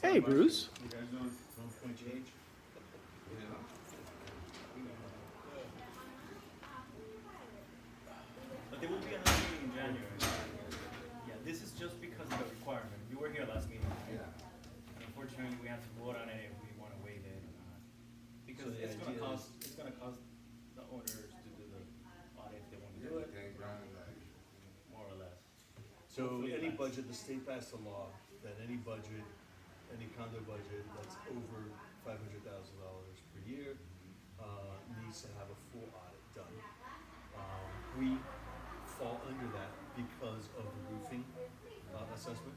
Hey, Ruiz. You guys don't point change? But there will be another meeting in January. Yeah, this is just because of the requirement. You were here last meeting. Yeah. And unfortunately, we have to vote on it if we want to waive it or not. Because So the it's gonna idea cost, it's gonna cost the owners to do the audit if they want to do it, 10 grand, like, more or less. So Hopefully any less. budget, the state passed a law that any budget, any condo budget that's over $500,000 per year, needs to have a full audit done. We fall under that because of the roofing, assessment.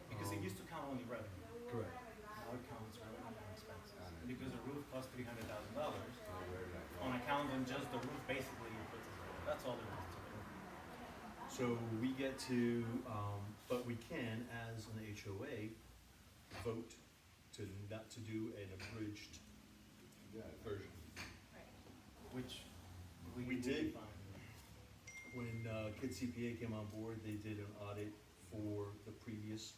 Because it used to count only revenue. Correct. Now it counts revenue and expenses. And And because the roof costs $300,000, where that on account of just the roof, basically, that's all there is to it. So we get to, but we can, as an HOA, vote to not to do an abridged yeah, version. Which We will be did. fine. When Kid CPA came on board, they did an audit for the previous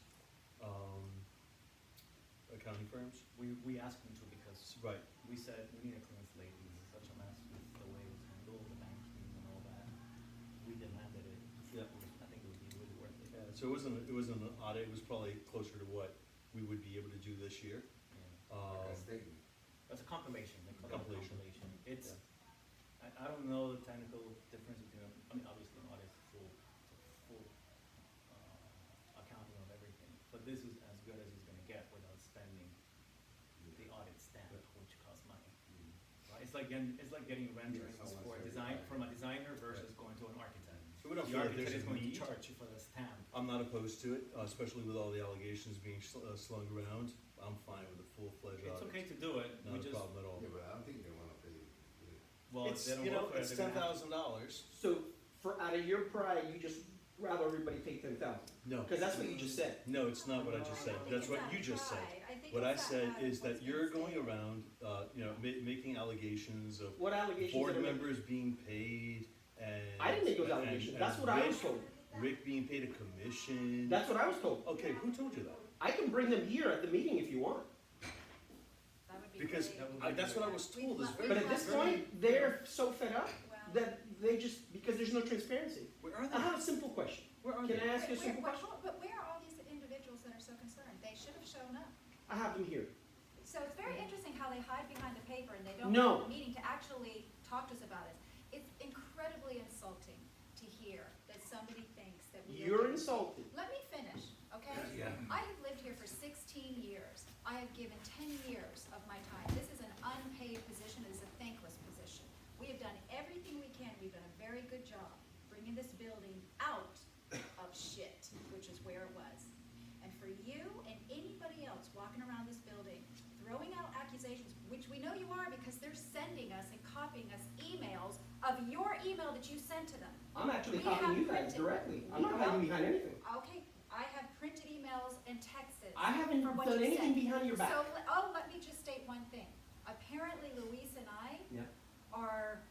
accounting firms. We asked them to because Right. we said we need a clean slate. This is such a mess with the way it was handled, the banking and all that. We demanded it. Yeah. I think it would be really worth it. Yeah, so it wasn't an audit, it was probably closer to what we would be able to do this year. Yeah. like a statement. That's a compilation. They call it a Compilation. compilation. It's, I don't know the technical difference between, I mean, obviously an audit is full accounting of everything. But this is as good as it's gonna get without spending the audit stamp, which costs money. Right? It's like getting renderings someone for a said design, that. from a designer versus going to an architect. So we don't The feel like architect there's is a going to need. charge you for the stamp. I'm not opposed to it, especially with all the allegations being slung around. I'm fine with a full-fledged It's audit. okay to do it, we Not a just, problem at all. Yeah, but I don't think they wanna pay. well, if It's, they don't you know, work for it, it's they're gonna have to. $10,000. So for out of your pride, you just rather everybody pay 10,000, No, because that's what you just said. no, it's not what I just said. That's what you just said. What I said is that you're going around, making allegations of What allegations board did I make? members being paid and. I didn't make those and- allegations. and That's what I was Rick- told. Rick being paid a commission. That's what I was told. Okay, who told you that? I can bring them here at the meeting if you want. Because that's what I was told, is very. But at this very- point, they're so fed up that they just, because there's no transparency. Where are I they? have a simple question. Where are Can they? I ask you a simple question? But where are all these individuals that are so concerned? They should have shown up. I have them here. So it's very interesting how they hide behind the paper and they don't No. have a meeting to actually talk to us about it. It's incredibly insulting to hear that somebody thinks that we. You're insulted. Let me finish, okay? Yeah. I have lived here for 16 years. I have given 10 years of my time. This is an unpaid position. It is a thankless position. We have done everything we can. We've done a very good job bringing this building out of shit, which is where it was. And for you and anybody else walking around this building, throwing out accusations, which we know you are because they're sending us and copying us emails of your email that you sent to them. I'm actually We talking to have you guys printed- directly. I'm not hiding behind anything. Okay, I have printed emails and texts. I haven't from what done you anything said. behind your back. So, let me just state one thing. Apparently Luis and I Yeah. are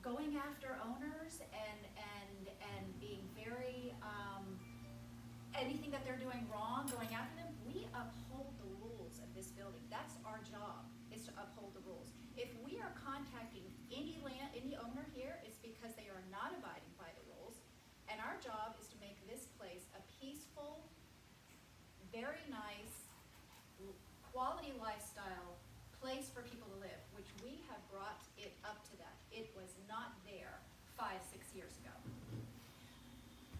going after owners and being very, anything that they're doing wrong, going after them. We uphold the rules of this building. That's our job, is to uphold the rules. If we are contacting any owner here, it's because they are not abiding by the rules. And our job is to make this place a peaceful, very nice, quality lifestyle place for people to live, which we have brought it up to that. It was not there 5-6 years ago.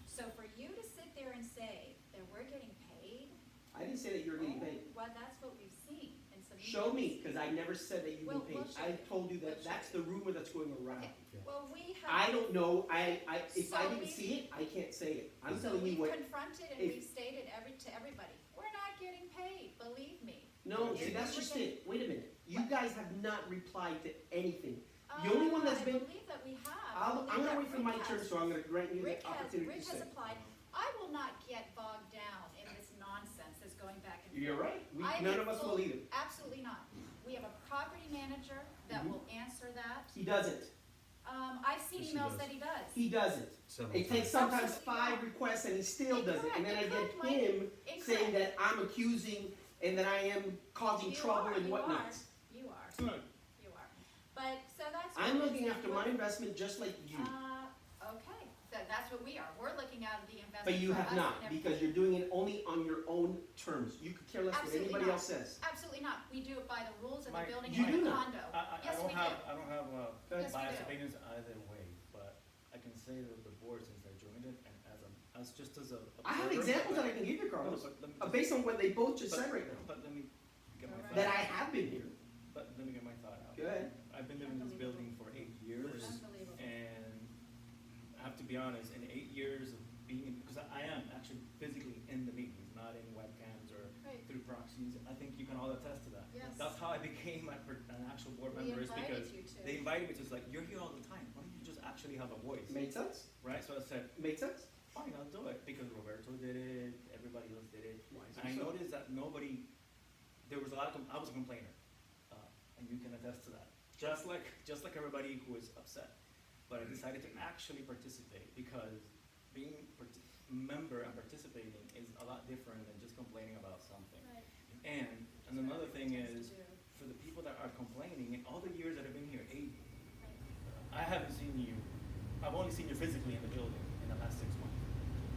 So for you to sit there and say that we're getting paid, I didn't say that you were getting paid. well, that's what we've seen in some. Show me, because I never said that you've Well, been paid. we'll show I you. told you We'll that show that's you. the rumor that's going around. Okay, well, we have. I don't know, if I So didn't we- see it, I can't say it. I'm So telling you we've what, confronted and if- we've stated to everybody, we're not getting paid, believe me. no, If see, we that's were just getting- it. Wait a minute. You What? guys have not replied to anything. The only one that's been, I believe that we have. I I'm believe gonna that wait for Rick my has. turn, so I'm gonna grant you Rick the has, opportunity Rick to has say. applied. I will not get bogged down in this nonsense that's going back and forth. You're right. I None am of us will full- either. Absolutely not. We have a property manager that Mhm. will answer that. He doesn't. I've seen Yes, he emails does. that he does. He doesn't. Several It takes times. sometimes Absolutely 5 not. requests and he still does it. And then I Incorrect, get him Incorrect. saying that I'm accusing and that I am causing trouble and whatnot. You are. Good. You are. But, so that's. I'm what looking it's- after my investment just like you. Okay, so that's what we are. We're looking at the investment. But you for have us not, and because everybody. you're doing it only on your own terms. You could care less what Absolutely anybody not. else says. Absolutely not. We do it by the rules of the Mike, building you and do the not. condo. I Yes, don't we have, do. I don't have Yes, we biased do. opinions either way, but I can say that the board, since I joined it, and as just as a. I have observer- examples that I can give you, No, Carlos, but let me based on what they both just said right now, But let me get my Alright. that thought, I have been here. but let me get my thought out. Go ahead. I've been living in this building for 8 years, Unbelievable. and I have to be honest, in 8 years of being, because I am actually physically in the meetings, not in webcams or Right. through proxies, I think you can all attest to that. Yes. That's how I became an actual board We member, is invited because you to. they invited me to, it's like, you're here all the time, why don't you just actually have a voice, Made sense? right? So I said, Made sense? fine, I'll do it, because Roberto did it, everybody else did it. Why is And I it so? noticed that nobody, there was a lot of, I was a complainer, and you can attest to that. Just like everybody who was upset. But I decided to actually participate, because being a member and participating is a lot different than just complaining about something. Right. And another thing That's is, what it for the people that are complaining, in all the years that I've been here, 8, I haven't seen you, I've only seen you physically in the building in the last 6 months,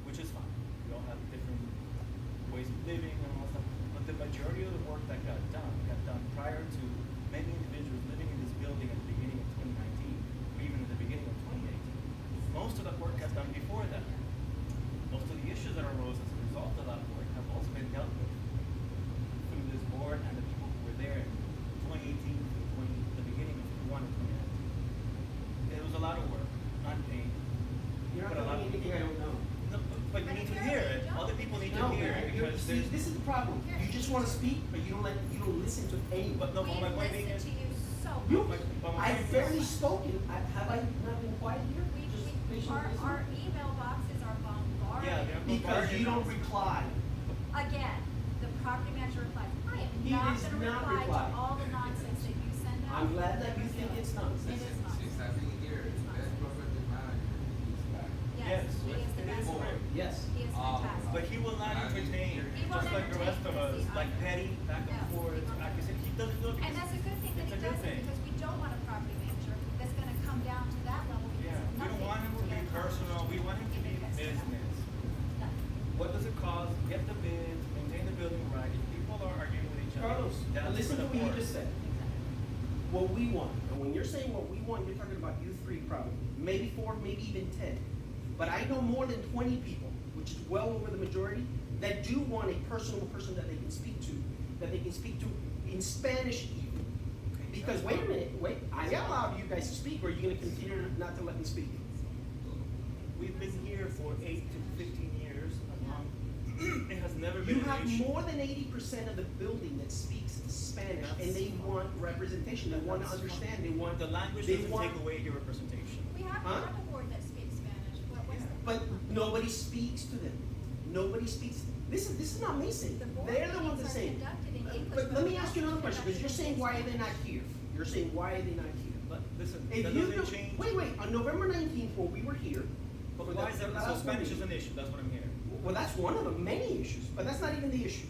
which is fine. We all have different ways of living and all that stuff. But the majority of the work that got done prior to many individuals living in this building at the beginning of 2019, or even at the beginning of 2018. Most of that work got done before that. Most of the issues that arose as a result of that work have also been dealt with through this board and the people who were there in 2018 to the beginning of 2021 and 2019. It was a lot of work, unpaid. You're not But a lot telling me of anything I don't know. No, but you need to hear it. Other people need to No, hear it, you're- because see, there's. this is the problem. You just wanna speak, but you don't listen to anyone. But no, but my point being We is. listen to you so much. You, but my I've point is- barely spoken. Have I not been quiet here? Just patiently Our listening? email boxes are bombarded. Yeah, they're Because you don't reply. Again, the property manager replies, I am He not does gonna not reply reply. to all the nonsense that you send out. I'm glad that you think it's It nonsense. is nonsense. Since I've been here, It's the best nonsense. property manager is back. Yes, he is the it best is one. correct. Yes. He is fantastic. But he will not entertain, He won't just like the rest of us, entertain, like petty, back No, and he forth, won't. accusation. He doesn't do it And because. that's a good thing that It's he a good does it, thing. because we don't want a property manager that's gonna come down to that level because Yeah, we don't nothing want him to will be get accomplished. personal, we want him to be Yes. business. Nothing. What does it cost? Get the bids, maintain the building right. If people are arguing with each other, Carlos, that's listen for to the what you board. just said. What we want, and when you're saying what we want, you're talking about you three probably, maybe 4, maybe even 10. But I know more than 20 people, which is well over the majority, that do want a personal person that they can speak to in Spanish even. Because wait a minute, I allowed you guys to speak, or are you gonna continue not to let me speak? We've been here for 8 to 15 years. It has never been You an have issue. more than 80% of the building that speaks Spanish, and they want representation, they want to That's understand, fine. they want. The language they doesn't want- take away your representation. We have Huh? a board that speaks Spanish, what's the But problem? nobody speaks to them. Nobody speaks. This is not me saying. The board They're the ones that meetings are say. conducted in English, But let but me we ask you also another question, because you're conduct saying in why are they not Spanish. here? You're saying why are they not here? But listen, If that you doesn't do, change. wait, on November 19th, when we were here. But for why the- is that, the so last Spanish meeting- is an issue, that's what I'm hearing. Well, that's one of the many issues, but that's not even the issue.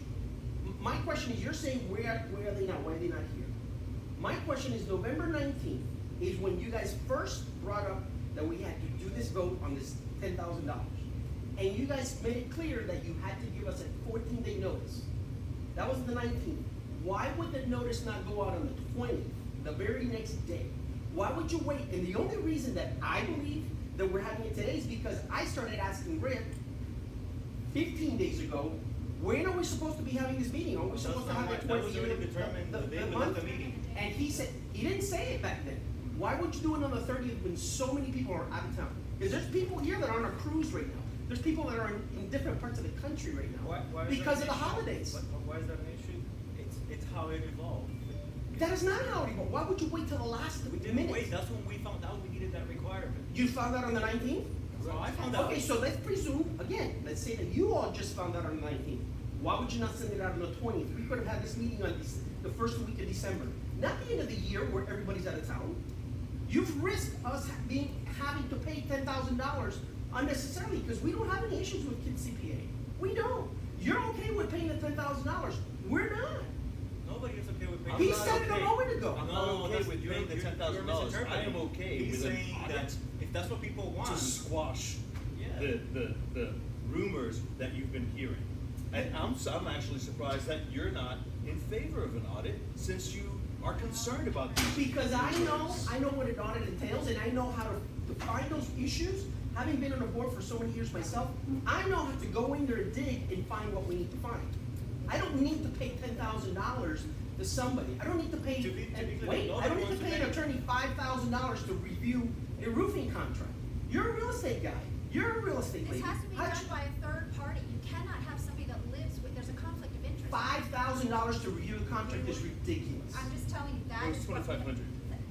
My question is, you're saying where are they not? Why are they not here? My question is, November 19th is when you guys first brought up that we had to do this vote on this $10,000. And you guys made it clear that you had to give us a 14-day notice. That was the 19th. Why would the notice not go out on the 20th, the very next day? Why would you wait? And the only reason that I believe that we're having it today is because I started asking Rick 15 days ago, when are we supposed to be having this meeting? Are we supposed to have it That towards was the already end of determined the day the we month? left the meeting. And he said, he didn't say it back then. Why would you do it on the 30th when so many people are out of town? Because there's people here that are on a cruise right now. There's people that are in different parts of the country right now. Why is that Because an of the issue? holidays. But why is that an issue? It's how it evolved. That is not how it evolved. Why would you wait till the last We minute? didn't wait, that's when we found out we needed that requirement. You found out on the 19th? So I found out. Okay, so let's presume, again, let's say that you all just found out on the 19th. Why would you not send it out on the 20th? We could have had this meeting on the first week of December. Not the end of the year where everybody's out of town. You've risked us having to pay $10,000 unnecessarily because we don't have any issues with Kid CPA. We don't. You're okay with paying the $10,000. We're not. Nobody is okay with paying. He I'm not said it a okay. moment ago. I'm No, not okay that's- with you're- paying the you're- $10,000. you're I am misinterpreting. okay He's with an saying audit that if that's what people want. to squash Yeah. the rumors that you've been hearing. And I'm actually surprised that you're not in favor of an audit, since you are concerned about these. Because I know issues. what an audit entails, and I know how to find those issues. Having been on the board for so many years myself, I know how to go in there and dig and find what we need to find. I don't need to pay $10,000 to somebody. I don't need to pay, To be clear, wait, nobody I don't need wants to to pay pay. an attorney $5,000 to review a roofing contract. You're a real estate guy. You're a real estate This lady. has to be How'd done you- by a third party. You cannot have somebody that lives with, there's a conflict of interest. $5,000 to review a contract is ridiculous. I'm just telling you, that It was is what. 2,500.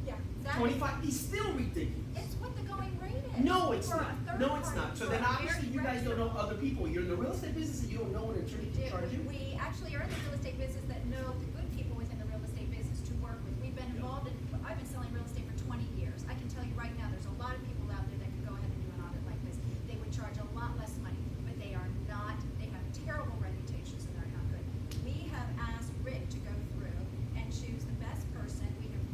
Yeah. that is- 25 is still ridiculous. It's what the going rate is. No, it's for a not. third No, it's party, not. So for then a obviously very you guys don't know reputable- other people. You're in the real estate business and you don't know an attorney to charge you? We actually are in the real estate business that know the good people within the real estate business to work with. We've been involved in, I've been selling real estate for 20 years. I can tell you right now, there's a lot of people out there that could go ahead and do an audit like this. They would charge a lot less money, but they are not, they have terrible reputations and they're not good. We have asked Rick to go through and choose the best person. We have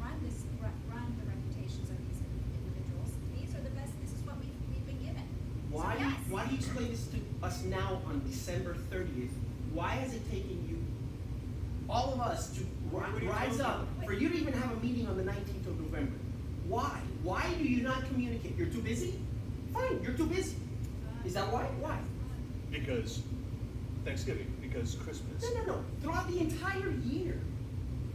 run the reputations of these individuals. These are the best, this is what we've been given. So Why yes. do you explain this to us now on December 30th? Why has it taken you, all of us, to rise up, for you to even have a meeting on the 19th of November? Why? Why do you not communicate? You're too busy? Fine, you're too busy. Is that why? Why? Because Thanksgiving, because Christmas. No. Throughout the entire year,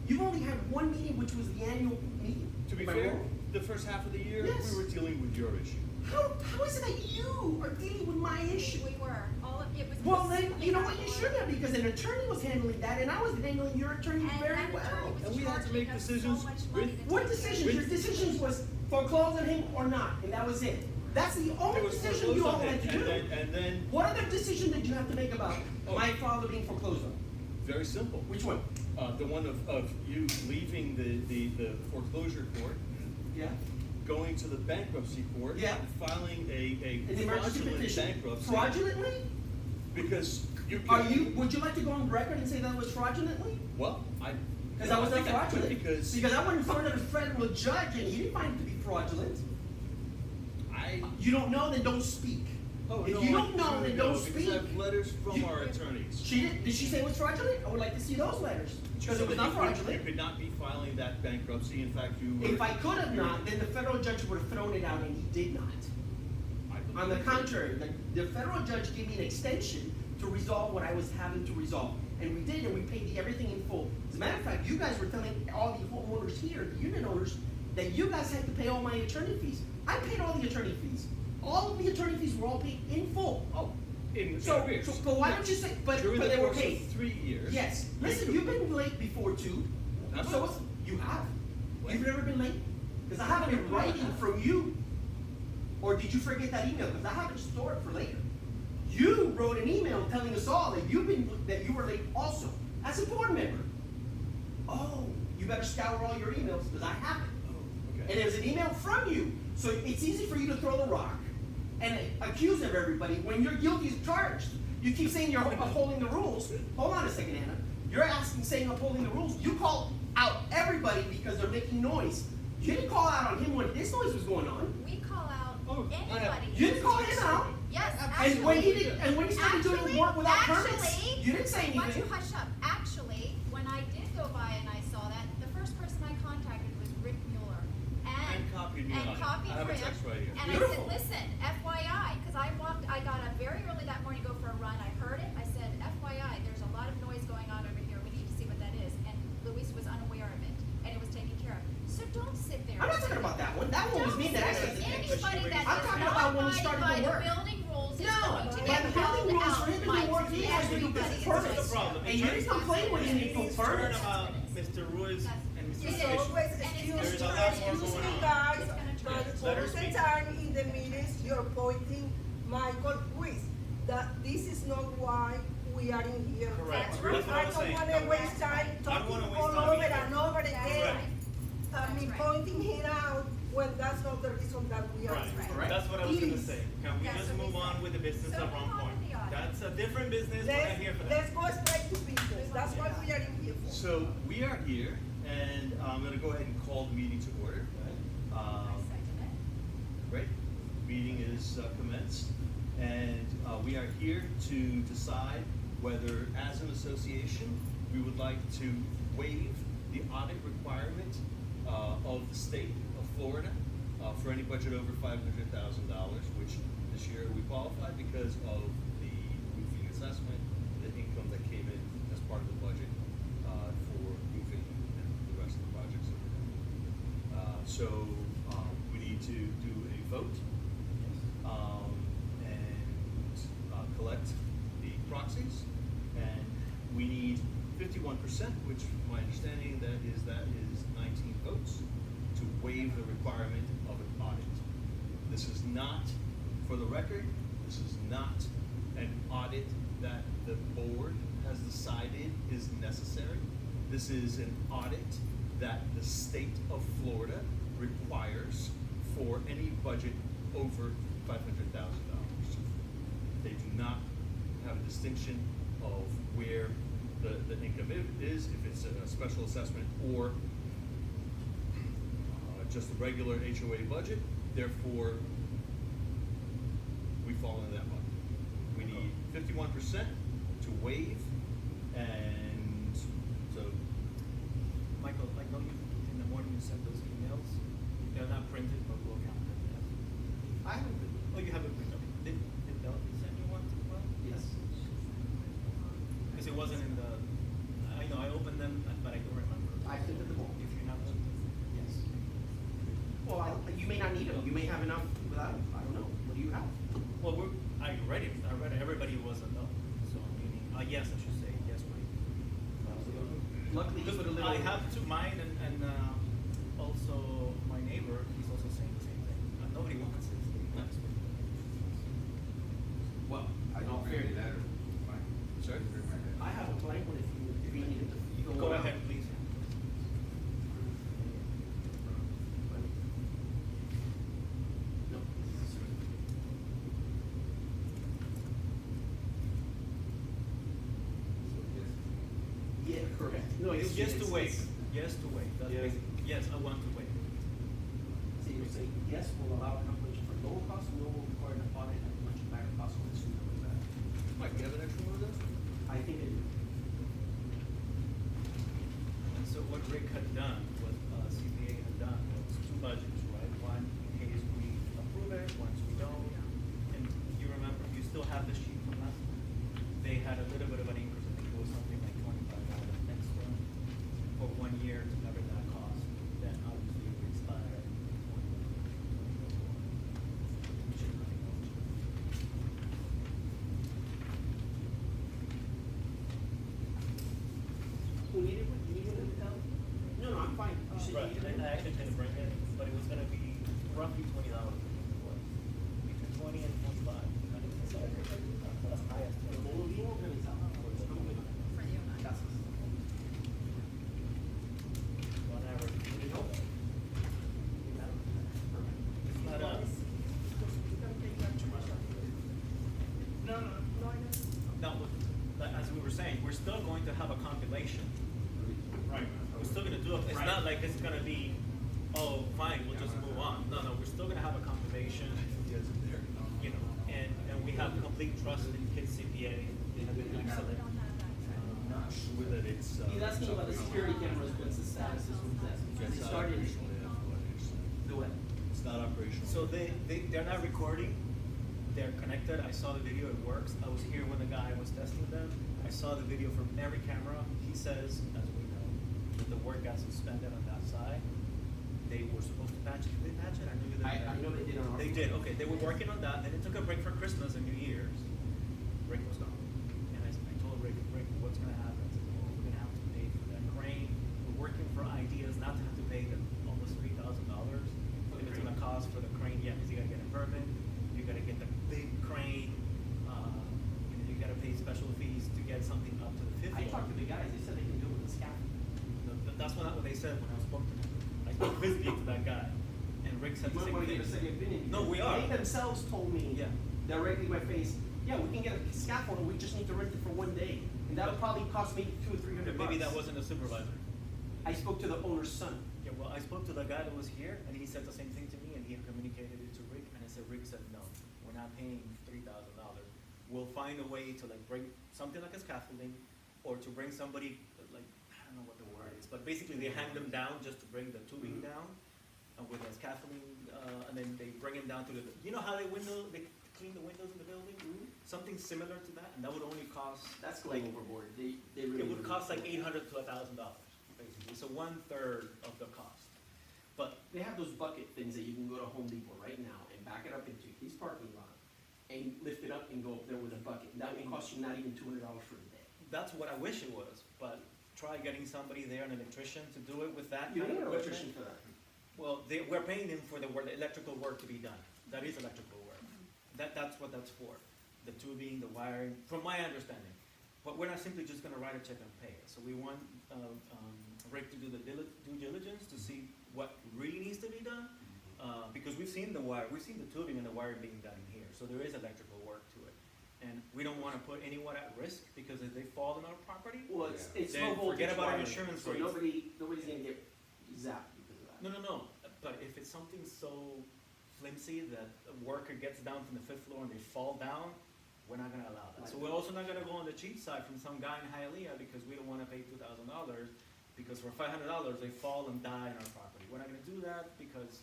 you've only had one meeting, which was the annual meeting. To be Am I fair, wrong? the first half of the year, Yes. we were dealing with your issue. How is it that you are dealing with my issue? We were, all of, it was. Well, then, specifically you know our what, you board. should have, because an attorney was handling that, and I was handling your attorney And very that well. attorney was And we had to charging make us so decisions much with- money to What take care of decisions? it. Your decisions was foreclose on him or not, and that was it. That's the only There was decision you all foreclosed on had to it, do. and then, What other decision did you have to make about Oh. my father being foreclosed on? very simple. Which one? The one of you leaving the foreclosure court, Yeah? going to the bankruptcy court. Yeah. Filing a An emergency fraudulent petition. bankruptcy. Fraudulently? Because you. Would you like to go on record and say that was fraudulently? Well, Because that was I not think I could, fraudulent. Because I went in front of a federal judge and he didn't find it to be fraudulent. I. You don't know, then don't speak. Oh, If no, you I don't know, do then know, don't because speak. I have letters from You- our attorneys. Did she say it was fraudulent? I would like to see those letters, because So it was that not you could- fraudulent. You could not be filing that bankruptcy, in fact, you were. If I could have not, then the federal judge would have thrown it out and he did not. On the contrary, the federal judge gave me an extension to resolve what I was having to resolve. And we did, and we paid everything in full. As a matter of fact, you guys were telling all the homeowners here, the unit owners, that you guys had to pay all my attorney fees. I paid all the attorney fees. All of the attorney fees were all paid in full. Oh, in So, arrears. but why don't you say, but During the they were course of paid? 3 years. Yes. Listen, you've been late before too. Have So I? what's, you have. When? You've never been late? Because I have it in writing from you. Or did you forget that email? Because I have it stored for later. You wrote an email telling us all that that you were late also, as a board member. Oh, you better scour all your emails because I have it. Oh, okay. And it was an email from you. So it's easy for you to throw the rock and accuse of everybody when you're guilty as charged. You keep saying you're upholding the rules. Hold on a second, Anna. You're saying upholding the rules. You call out everybody because they're making noise. You didn't call out on him when this noise was going on. We call out Oh, I have- anybody. You didn't call him out. Yes, And when he actually. did, and when he started doing work without permits, Actually, you didn't say why don't you anything. hush up? Actually, when I did go by and I saw that, the first person I contacted was Rick Muller. And copied me on it. copied I have a Rick. text right here. And Beautiful. I said, listen, FYI, because I got up very early that morning to go for a run. I heard it. I said, FYI, there's a lot of noise going on over here. We need to see what that is. And Luis was unaware of it, and it was taken care of. So don't sit there. I'm not and talking say- about that one. That one was me that I said. Anybody that I'm does talking not about when he abide started by to the work. building rules is No, going to but get the building held rules out for him to by do work, he has to do everybody business in permits. the That's the problem. And you didn't complain when he didn't pull Concern permits. about Mr. Ruiz and Mr. Yes, Fish. And Always it's excuse gonna There's a me, lot more excuse going me, on. guys, It's gonna but change. Let her all the speak. time in the meetings, you're pointing Michael Ruiz, that this is not why we are in here. Correct. That's right. That's what I I'm don't saying. wanna waste time I don't talking wanna waste all time over either. and over That's again. right. I mean, That's right. pointing him out when that's not the reason that we are Right. here. Right. That's what I was was gonna Please. say, can we That's just what we move on said. with the business So of move Wrong on Point? with the audit. That's a different business, we're not here for that. Let's go straight to business, that's what we are in here for. So we are here, and I'm gonna go ahead and call the meeting to order. I second it. Great, meeting is commenced, and we are here to decide whether, as an association, we would like to waive the audit requirement of the state of Florida for any budget over $500,000, which this year we qualified because of the roofing assessment, the income that came in as part of the budget for roofing and the rest of the projects that we're doing. So we need to do a vote and collect the proxies, and we need 51%, which my understanding that is 19 votes to waive the requirement of an audit. This is not, for the record, this is not an audit that the board has decided is necessary. This is an audit that the state of Florida requires for any budget over $500,000. They do not have a distinction of where the income is, if it's a special assessment or just a regular HOA budget. Therefore, we fall into that bucket. We need 51% to waive, and so Michael, I know you, in the morning you sent those emails, they're not printed, but we'll count them, yes. I haven't been. Oh, you have it printed, did Bell send you one as well? Yes. Because it wasn't in the, I know, I opened them, but I don't remember. I printed them all. If you have them, Yes. Well, you may not need them, you may have enough without them, I don't know, what do you have? well, I read it, everybody was a no, so meaning, yes, I should say, yes, please. Luckily, you put a little. I have two, mine and also my neighbor, he's also saying the same thing. Nobody wants it. Well, I I don't don't fear bring you. a letter. Fine. Sorry? Bring my letter. I have a blank one if you need it. You can Go out. ahead, please. No. So yes. Yeah, correct. No, It's just to wait, yes to wait, that's Yeah. basic, yes, I want to wait. So you say, yes, will allow competition for lower cost, no will require an audit at much higher cost when it's sooner than that. Mike, you have an extra one of those? I think it, And so what Rick had done, what CPA had done, was two budgets, right? One in case we approve it, once we don't. And you remember, you still have the sheet from last time? They had a little bit of an increase, I think it was something like $25 extra for 1 year to cover that cost. Then obviously it would expire. Which is nothing else. who needed it? You needed it, Al? No, no, I'm fine. You said you Right, needed it? I actually didn't bring it, but it was gonna be roughly $20. Between 20 and 25. I think that's highest. Condominium organizado. I'm good. For you and I. Gracias. On average. It's not a, no, but as we were saying, we're still going to have a compilation. Right. We're still gonna do it, it's not like it's gonna be, oh, fine, we'll just move on. No, we're still gonna have a compilation, Yes, there. you know, and we have complete trust in Kids CPA. They have been excellent. I'm not sure that it's. He's asking about the security cameras, what's the status is with that? It's They not started, operational yet, from what I understand. do it. It's not operational. So they're not recording, they're connected, I saw the video, it works, I was here when the guy was testing them, I saw the video from every camera, he says, as we know, that the work got suspended on that side, they were supposed to patch it, did they patch it? I knew that. I know they did on our. They did, okay, they were working on that, then it took a break for Christmas and New Year's, Rick was gone, and I told Rick, what's gonna happen? I said, well, we're gonna have to pay for that crane, we're working for ideas not to have to pay the almost $3,000, if it's gonna cost for the crane, yeah, because you gotta get a permit, you gotta get the big crane, you gotta pay special fees to get something up to the 5th I floor. talked to the guys, they said they can do it with a scaffold. That's what they said when I spoke to him. I spoke physically to that guy, and Rick Rick said You the might same wanna get a thing. second opinion. No, we are. They themselves told me Yeah. directly in my face, yeah, we can get a scaffold, we just need to rent it for one day. And that'll probably cost me $200 or $300 Maybe that bucks. wasn't a supervisor. I spoke to the owner's son. Yeah, well, I spoke to the guy that was here, and he said the same thing to me, and he communicated it to Rick, and I said, Rick said, no, we're not paying $3,000. We'll find a way to like bring something like a scaffolding, or to bring somebody, like, I don't know what the word is, but basically they hang them down just to bring the tubing down, with a scaffolding, and then they bring them down to the, you know how they clean the windows in the building? Something similar to that, and that would only cost. That's going overboard. They really. It would cost like $800 to $1,000, basically, so 1/3 of the cost. But They have those bucket things that you can go to Home Depot right now and back it up into his parking lot and lift it up and go up there with a bucket. That will cost you not even $200 for a day. that's what I wish it was, but try getting somebody there, an electrician, to do it with that You kind need of an electrician equipment. for that. Well, we're paying them for the electrical work to be done. That is electrical work. That's what that's for. The tubing, the wiring, from my understanding. But we're not simply just gonna write a check and pay it. So we want, Rick to do the due diligence to see what really needs to be done. Because we've seen the wire, we've seen the tubing and the wiring being done in here, so there is electrical work to it. And we don't wanna put anyone at risk, because if they fall on our property, Well, it's Then low voltage forget about our wiring, insurance so rates. nobody's gonna get zapped because of that. no, but if it's something so flimsy that a worker gets down from the 5th floor and they fall down, we're not gonna allow that. So we're also not gonna go on the cheap side from some guy in Hialeah, because we don't wanna pay $2,000, because for $500 they fall and die on our property. We're not gonna do that, because,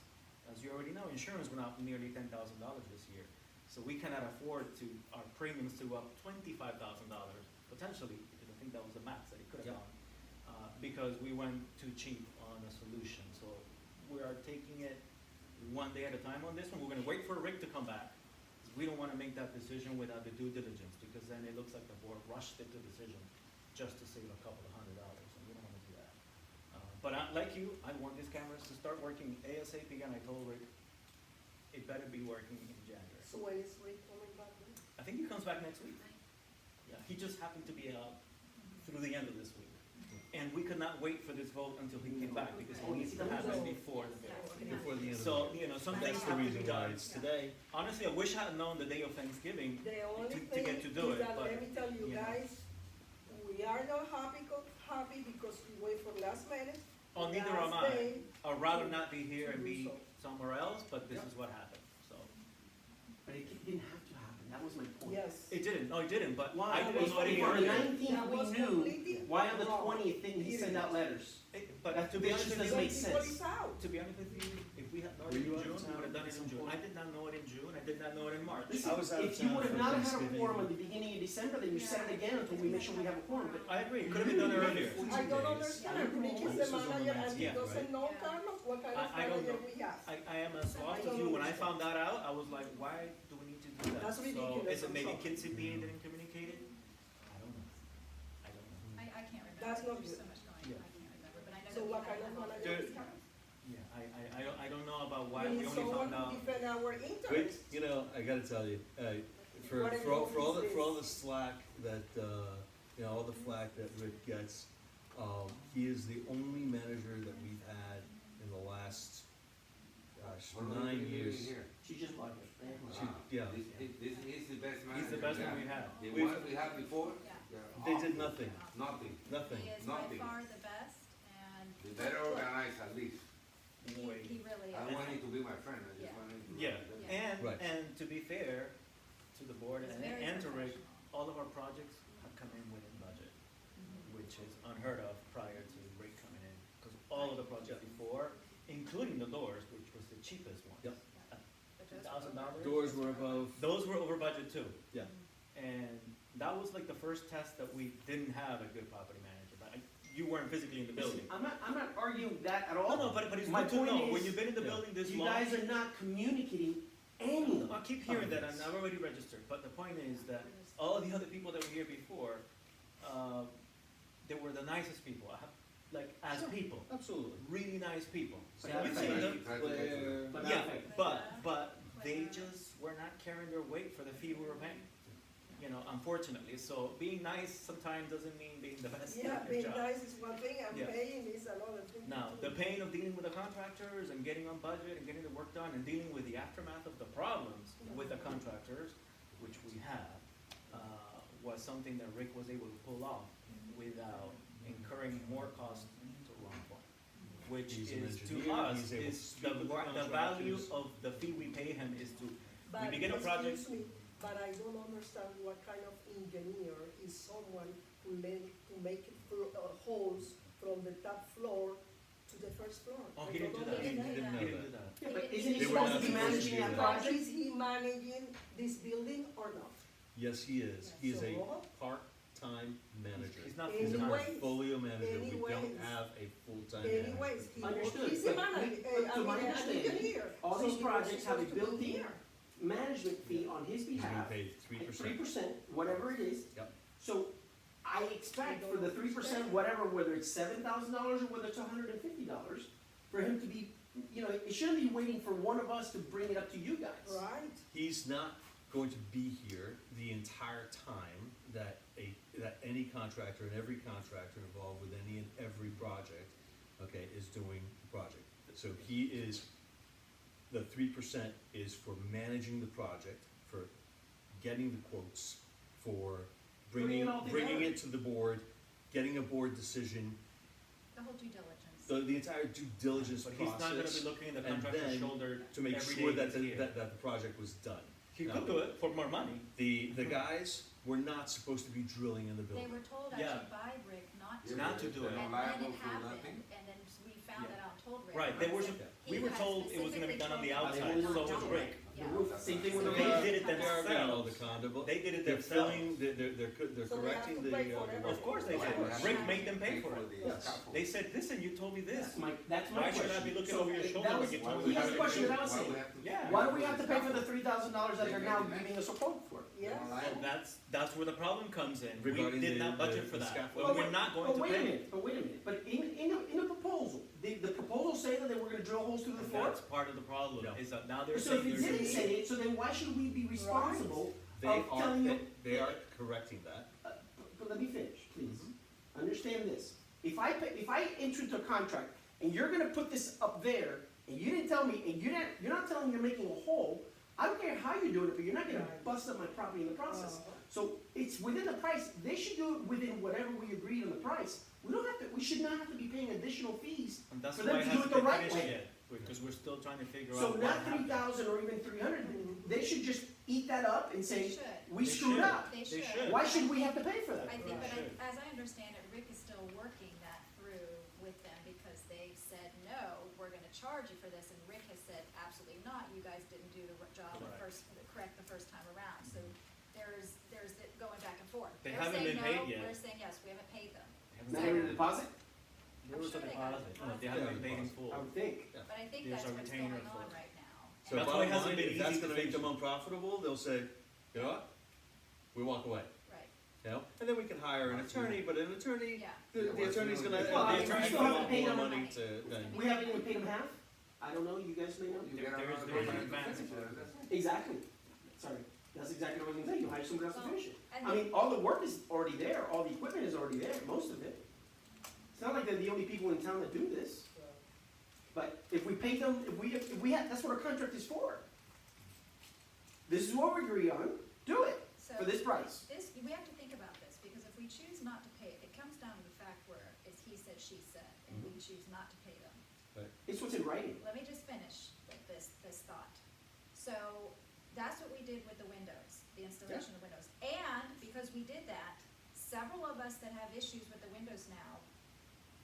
as you already know, insurance went up nearly $10,000 this year. So we cannot afford our premiums to go up $25,000, potentially, because I think that was the max that it could have Yeah. gone. Because we went too cheap on a solution. So we are taking it one day at a time on this one. We're gonna wait for Rick to come back. We don't wanna make that decision without the due diligence, because then it looks like the board rushed into decision just to save a couple of $100, and we don't wanna do that. But like you, I want these cameras to start working ASAP, and I told Rick, it better be working in January. So when is Rick coming back? I think he comes back next week. Yeah, he just happened to be out through the end of this week. And we could not wait for this vote until he came back, because it needs to happen before the vote. Before the end of the So, year. some things That's the have to be reason why done. it's today. Honestly, I wish I had known the day of Thanksgiving The only to thing get to do is it, that, but, let me tell you you know. guys, we are not happy because we wait for last minute. Oh, neither am last I. day. I'd rather not be here and to do be so. somewhere else, but this Yeah. is what happened, so. But it didn't have to happen, that was my point. Yes. It didn't, no, it didn't, but Why, I didn't know any on the earlier. 19th, That we was knew, completely why on the wrong. 20th didn't he send out letters? But to be It honest just with doesn't you, make People sense. is out. to be honest with you, if we had known Were it in you out June, of we town would have done at it in some June. point? I did not know it in June, I did not know it in March. Listen, I was out of if you town would have for not had a Thanksgiving. quorum at the beginning of December, then you set it again until we make sure we have a quorum, but I agree, it could have been done earlier. I don't understand, Rick is This the was on the manager and 19th, he yeah, doesn't right? know, Carlos, what kind of I don't manager know. we have. I am as lost I as you. When I don't found that out, I was like, why do we need to do that? That's So ridiculous, is it I'm maybe sorry. Kinsey didn't communicate it? I don't know. I don't know. I can't remember. That's not There's good. so much going Yeah. on, I can't remember, but I know So that we what had kind of that. manager There- we have? Yeah, I don't know about why We we need only someone found to out. defend our But, interests. you know, I gotta tell you, for, What for all, an for all the, office for all is. the slack that, all the flack that Rick gets, he is the only manager that we've had in the last, gosh, How long have 9 you been years. living here? she just bought it. Yeah. This is the best manager. He's the best we one have. we have. The We've- ones we had before, Yeah. they're They awful. did nothing, Nothing. nothing. He is by Nothing. far the best, and The better organized at least. he really I don't is. want him to be my friend, I just Yeah. want him to. Yeah, Yeah. Right. and to be fair to the board He's and very to Rick, professional. all of our projects have come in within budget, which is unheard of prior to Rick coming in. Because all of the projects before, including the doors, which was the cheapest one. Yep. $2,000. Doors were above, Those were over budget too. yeah. And that was like the first test that we didn't have a good property manager, but you weren't physically in the building. I'm not arguing that at all. No, but it's My good to point know, is, when you've been in the Yeah. building this you long. guys are not communicating any of I keep hearing of that, and this. I've already registered, but the point is that all the other people that were here before, they were the nicest people, like, as Sure. people, Absolutely. really nice people. But You've not seen effective. them, Claire. But not yeah, effective. but they just were not carrying their weight for the fee we were paying. you know, unfortunately. So being nice sometimes doesn't mean being the best Yeah, at your being job. nice is one thing, and Yeah. paying is another thing. Now, too. the pain of dealing with the contractors and getting on budget and getting the work done and dealing with the aftermath of the problems with the contractors, which we have, was something that Rick was able to pull off without incurring more costs to law enforcement. Which He's an is, to engineer, us, he's able to is speak with the value contractors. of the fee we pay him is to, we But begin a project. excuse me, but I don't understand what kind of engineer is someone who make holes from the top floor to the first floor. Oh, I he didn't do don't that. He understand. didn't do that. Yeah, but He- isn't he they were supposed not to be supposed to managing do that that. But project? is he managing this building or not? Yes, he is. He is a So- part-time manager. He's not He's a full-time. Anyway, portfolio manager. We don't anyways. have a full-time manager. Anyways, Understood, he's a but manager, to my an understanding, engineer. all so these he was projects have a supposed to be built-in here. management fee on his He's being behalf, paid 3%. whatever it is. Yep. So I expect for the 3%, whatever, whether it's $7,000 or whether it's $150, for him to be, you know, it shouldn't be waiting for one of us to bring it up to you guys. Right, He's not going to be here the entire time that that any contractor and every contractor involved with any and every project, okay, is doing the project. So he is, the 3% is for managing the project, for getting the quotes, for Bringing it all bringing together. it to the board, getting a board decision, The whole due diligence. the entire due diligence But process. he's not gonna be looking at the and contractor's then shoulder to make every sure day that he's the, here. that the project was done. He No. could do it for more money. The guys were not supposed to be drilling in the They building. were told Yeah. actually by Rick not to. Yeah, Not to do it. they're And then liable it for happened, nothing. and then we found Yeah. that out and told Rick. Right, they were, He we were had told it was gonna be done on the specifically outside, told so them was not to. Rick. The Yeah. roof, same thing with the They roof. did it They are getting all the themselves. condo, They did it they're themselves. filling, they're So they have correcting to the, pay for everything. Of course they Why did. do we have Rick to made them pay for it. the Yes. scaffold? They said, listen, you told me this. That's my Why should I question. be looking So over your that shoulder was- when you Why told do me? we Here's have the to question do- that I was why saying. we have to- Yeah. Why do we have to pay for the $3,000 that they're now giving us a quote for? yes. They're liable. That's where the problem comes in. We Regarding did the- not budget the for that. scaffold. Well, we're not going to But wait a pay. minute, but in the proposal, the proposal say that they were gonna drill holes through the And floor? that's part of the problem, Yeah. is that now they're So if saying it there's didn't a. say it, so then why should we be responsible They of are, telling you? they are correcting that. But let me finish, please. Mm-hmm. Understand this. If I enter into a contract and you're gonna put this up there and you didn't tell me, and you're not telling me you're making a hole, I don't care how you're doing it, but you're not gonna Right. bust up my property in the process. Uh-huh. So it's within the price. They should do it within whatever we agreed on the price. We should not have to be paying additional fees And that's for why them it to do hasn't it the been right finished way. yet, because we're still trying to figure out So what not happened. 3,000 or even 300, they should just eat that up and They say, should. we They screwed should. up. They They should. should. Why should we have to pay for that? I think, but Should. as I understand it, Rick is still working that through with them because they said, no, we're gonna charge you for this, and Rick has said, absolutely not, you guys didn't do the job correct the first time around, so there's it going back and forth. They They're haven't saying been paid no, yet. we're saying yes, we haven't paid them, Not even a deposit? There was a I'm sure they got a deposit, deposit. they haven't been paid in full. I would think. but I think There's that's a what's retainer going on for it. right now. So That's why it bottom hasn't line, been if that's easy to gonna make them finish. unprofitable, they'll say, you know what? We walk away, Right, you know? And then we can hire an attorney, but an attorney, yeah. the attorney's gonna, Well, I the mean, attorney's we gonna still want have to pay more them money money. to, It's than. gonna be- We haven't even paid them half? I don't know, you guys may know. You get There's another an company to advance. finish it, that's it. Exactly. Sorry, that's exactly what I was gonna say, you hire somebody else to Well, finish it. and I mean, all the work is already there, all the equipment is already there, most of it. It's not like they're the only people in town that do this. But if we pay them, if we have, that's what our contract is for. This is what we agree on, do it, So for this price. we have to think about this, because if we choose not to pay it, it comes down to the fact where it's he said, she said, and we choose not to pay them. It's what's in writing. Let me just finish with this thought. So, that's what we did with the windows, the installation of windows. And because we did that, several of us that have issues with the windows now,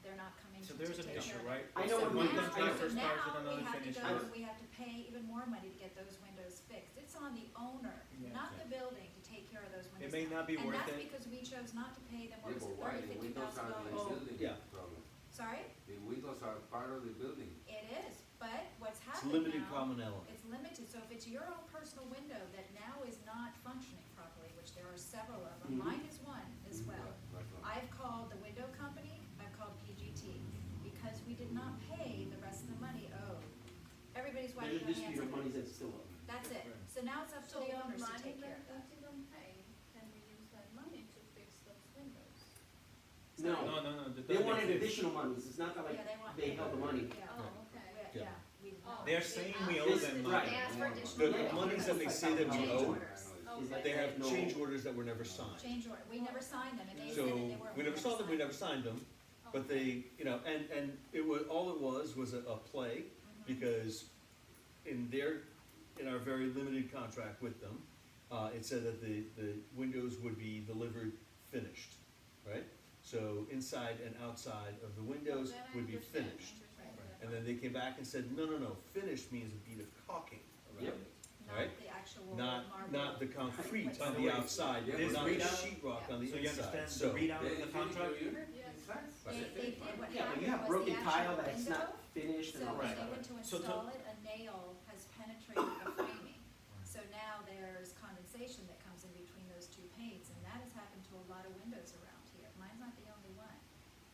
they're not coming So to there's take an care issue, of it. right? I know So what we- now, I know. Contractor starts with now another we have to finished go, good. and we have to pay even more money to get those windows fixed. It's on the owner, Yeah. not the building, to take care of those windows. It may now. not be worth And that's it. because we chose not to pay them, Yeah, what was but it, why? $30,000, The windows are the $50,000? building Yeah. problem. Sorry? The windows are part of the building. It is, but what's It's happening limited now, common element. it's limited, so if it's your own personal window that now is not functioning properly, which there are several of them, Mhm. mine is one as well. That's right. I've called the window company, I've called PGT, because we did not pay the rest of the money owed. Everybody's There's wiping a their hands dispute of of money it. that's still up. That's it, so now it's up to So the the owners to money take care that of that. they didn't pay can No. No, They wanted additional monies, it's not that like Yeah, they want. they held the money. Yeah. Oh, okay. Yeah, we did not. They're saying we owe them Right. money. They asked for The additional. Yeah. monies that they say that we Change owe, orders. Is that they they have no- change orders that were never signed. Change order, we never signed them, and they said So, that they were. we never saw them, we never signed them, but they, you know, and it was, all it was a play, because in our very limited contract with them, it said that the windows would be delivered finished, right? So inside and outside of the windows would be finished. And then they came back and said, no, finished means a bead of caulking around Yep. it, Not right? the actual Not, marble. not the concrete By on the the way, outside, yeah, not this the readout- sheetrock on the So you inside, understand so. the readout of the contract? They did, what Yeah, but you have happened was broken the tile actual that's window, not finished so and all when that. they went to So to- install it, a nail has penetrated the framing. So now there's condensation that comes in between those two paints, and that has happened to a lot of windows around here. Mine's not the only one.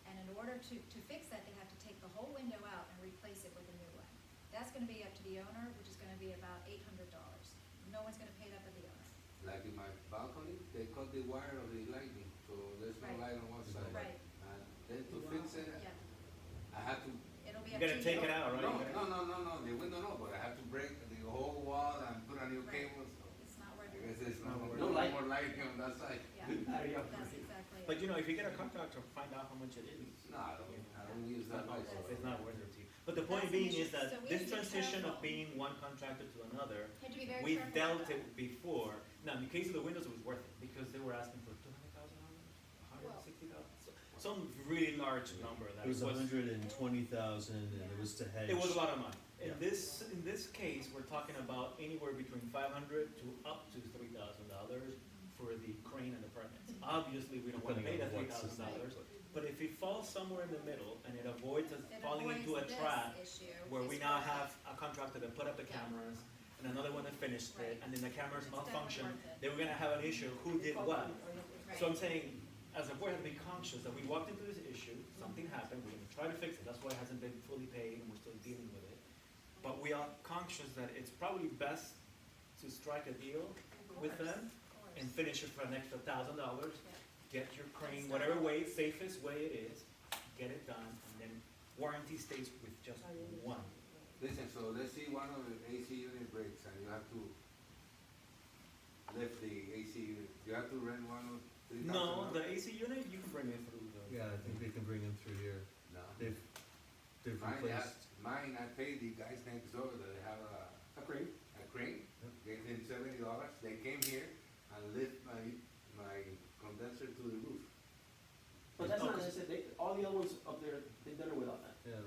And in order to fix that, they have to take the whole window out and replace it with a new one. That's gonna be up to the owner, which is gonna be about $800. No one's gonna pay that but the owner. Like in my balcony, they cut the wire of the lighting, so there's no Right. light on one side. Right. And then to fix it, Yeah, I had to, it'll be You up to you. gotta take it out, right? no, You gotta- no, the window no, but I had to break the whole wall and put a new Right. cable, so It's not worth I it. guess there's no No light. more lighting on that side. Yeah, Yeah. that's exactly it. But you know, if you get a contractor, find out how much it is. No, I don't use that light. so- It's not worth it to you. But the point That's an being issue. is So that we this have to be transition of careful. being one contractor to another, Had to be very we've careful dealt about that. it before. Now, in the case of the windows, it was worth it, because they were asking for $200,000, $160,000, some really large number that It was 120,000, and it was to hedge. It was a lot of money. Yeah. In this case, we're talking about anywhere between $500 to up to $3,000 for the crane and the permits. Obviously, we don't wanna pay Depending that on what system. $3,000, but if it falls somewhere in the middle and it avoids us It falling into a avoids this trap issue. where we It's now worth it. have a contractor that put up the cameras and another one that finished it, Right. and then the cameras It's malfunction, definitely worth it. then we're gonna have an issue, who did what? Right. So I'm saying, as a board, have to be conscious that we walked into this issue, something happened, we're gonna try to fix it, that's why it hasn't been fully paid and we're still dealing with it. But we are conscious that it's probably best to strike a deal with them Of course. and finish it for an extra $1,000, Yeah. get your crane, That's whatever not- way, safest way it is, get it done, and then warranty stays with just one. Listen, so let's see one of the AC unit breaks and you have to lift the AC unit. You have to rent one of $3,000. No, the AC unit, you can bring it through the. Yeah, I think they can bring them through here. No. They've Mine, replaced. mine, I paid the guys next door that they have A crane? a crane, gave them $70. They came here and lift my condenser to the roof. But that's not necessarily, all the other ones up there, they've done it without that. Yeah.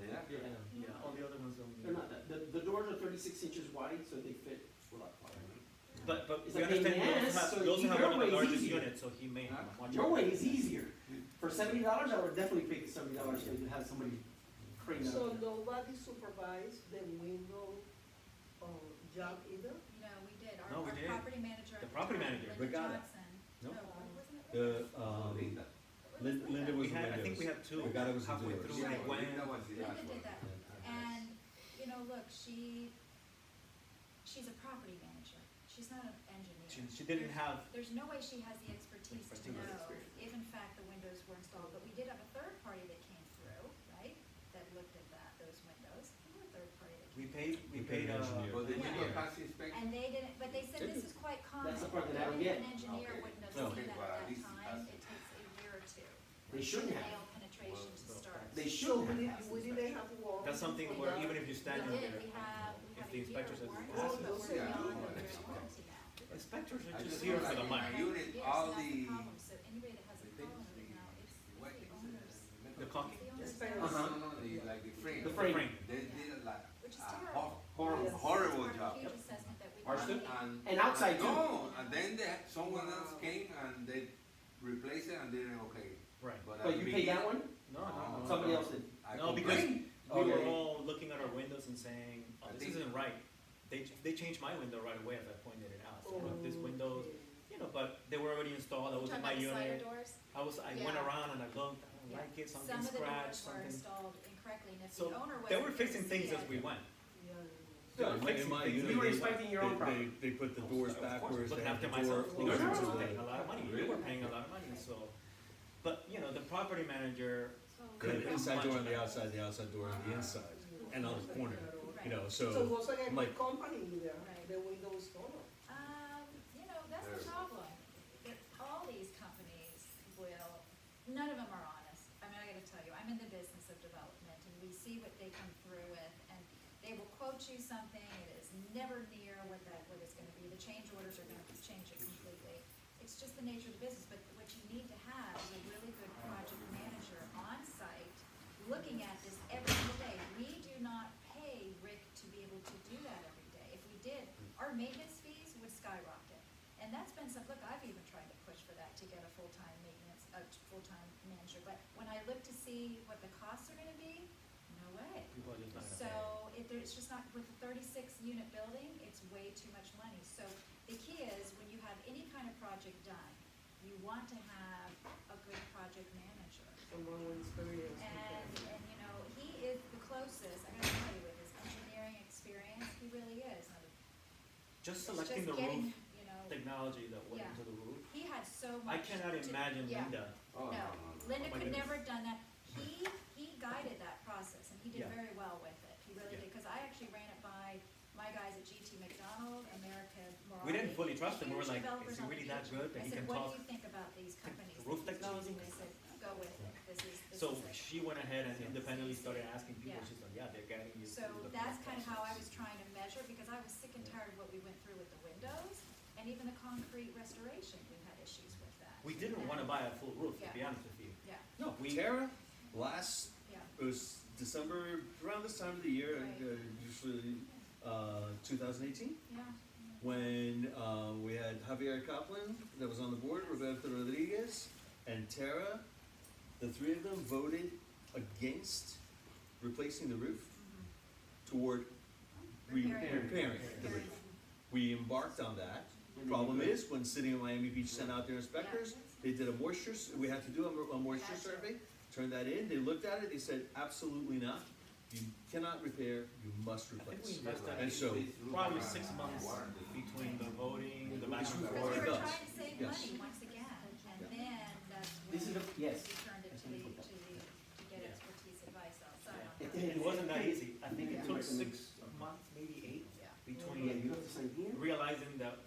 Yeah, all the other ones don't. They're not that, the doors are 36 inches wide, so they fit without problem. But It's we a pain in understand the you ass, also so have, you also have your one of the way is largest easier. units, so he may have a much. Your way is easier. For $70, I would definitely pay $70 to have somebody crane So out. nobody supervised the window, job either? No, we did, No, we our did. property manager The at the property time, manager, we Linda got it. Johnson. No. Wasn't it The, Linda? Linda. Linda was We the had, I windows. think we had two We got it was the halfway doors. through, Yeah, they but went. Linda was the last Linda one. did that. And, you know, look, she's a property manager, she's not an engineer. She didn't have, There's no way she has the expertise to Expertise. know if in fact the windows were installed, but we did have a third party that came through, right? That looked at those windows, we were a third party that we came. paid, We paid an engineer. But the Yeah. window pass inspection. And they didn't, but they said this is quite common. That's the part that I don't Even get. An engineer Okay. wouldn't have No. seen that Well, at at that least time, that's- it takes a year or two. They shouldn't have. Nail penetration to start. They So should we have. didn't have warranty. that's something for where that? even if you stand in We there, did, we have if a the year inspector says warranty, it passes, but we're yeah. beyond the year's warranty now. inspectors I are just just here feel for like the in my money. unit, Yes, all that's the, problem. So anybody that has a the things, problem with it now, it's the the white owners. The caulking? It's the owners' Space. house. Uh-huh. like the frame. The frame. They did like Which is a terrible. Horrible. Yes. horrible It's job. part of a huge assessment that we Ours did. too. And outside too. No, and then someone else came and they replaced it and didn't okay. Right. But you paid that one? No, no, no. Somebody else did? I No, because complained. we were Okay. all looking at our windows and saying, oh, I this think- isn't right. They changed my window right away as I pointed it out. So look, this window's, you know, but they were already installed, I was in Talking my about the slider unit. doors? I went Yeah. around and I looked, I don't Yeah. like it, Some something of the scratched, doors were something. installed incorrectly, and if So the owner wasn't. they were there to fixing see things it- as we went. Yeah. They were In my fixing things. unit, You were they- inspecting your own property. They put the doors Of course, backwards, but they have had to the door myself, the closer owners to were paying a the. lot of money, we were paying a lot of money, so. But, you know, the property manager So- They had could. an inside door on the outside door on the inside, and on the corner, you know, So it so, wasn't a like- good company either, Right. the windows owner. You know, that's the problem. That all these companies will, none of them are honest. I mean, I gotta tell you, I'm in the business of development and we see what they come through with and they will quote you something, it is never near what it's gonna be. The change orders are gonna change it completely. It's just the nature of the business, but what you need to have is a really good project manager on site, looking at this every single day. We do not pay Rick to be able to do that every day. If we did, our maintenance fees would skyrocket. And that's been some, look, I've even tried to push for that to get a full-time maintenance, a full-time manager. But when I look to see what the costs are gonna be, no way. People are just not gonna So pay. it's just not, with a 36-unit building, it's way too much money. So the key is, when you have any kind of project done, you want to have a good project manager. Someone with experience. And, you know, he is the closest, I gotta tell you, with his engineering experience, he really is. Just It's selecting just the getting, roof you know, technology that went Yeah. into the roof. he had so I much. cannot to- imagine yeah. Linda. Oh, No, Linda Oh my could goodness. never have done that. He guided that process and he did Yeah. very well with it. He really Yeah. did, cause I actually ran it by my guys at GT McDonald, American Morale. We didn't fully trust him. We were Huge like, developers is he on the really that beach. good that I he said, can what talk do you think about these companies? roof that use technology? GT? They said, go with it. This So is it. she went ahead and independently started asking people. Yeah. She's like, yeah, they're getting you. So through the that's whole kind of how I process. was trying to measure, because I was sick and tired of what we went through with the windows, and even the concrete restoration, we had issues with that. We didn't want to buy a full roof, to be Yeah. honest with you. Yeah, no, We- Tara, last, yeah, it was December, around this time of the year, Right. usually, 2018. yeah. When we had Javier Kaplan that was on the board, Roberto Rodriguez, and Tara, the three of them voted against replacing the roof toward repairing the roof. We embarked on that. Problem is, when City of Miami Beach sent out their inspectors, they did a moisture, we had to do a moisture Gotcha. survey, turned that in, they looked at it, they said, absolutely not. You cannot repair, you must I think we replace. invested And so- probably 6 months between the voting, the back and It's Because forth. we were does. trying to save Yes. money once again, and Yeah. then that's This is when a- yes. we turned it to get Yeah. expertise advice outside on It that. It wasn't that easy. I think it Yeah. took 6 months, maybe 8, Yeah. Yeah, between you have to sign here. realizing that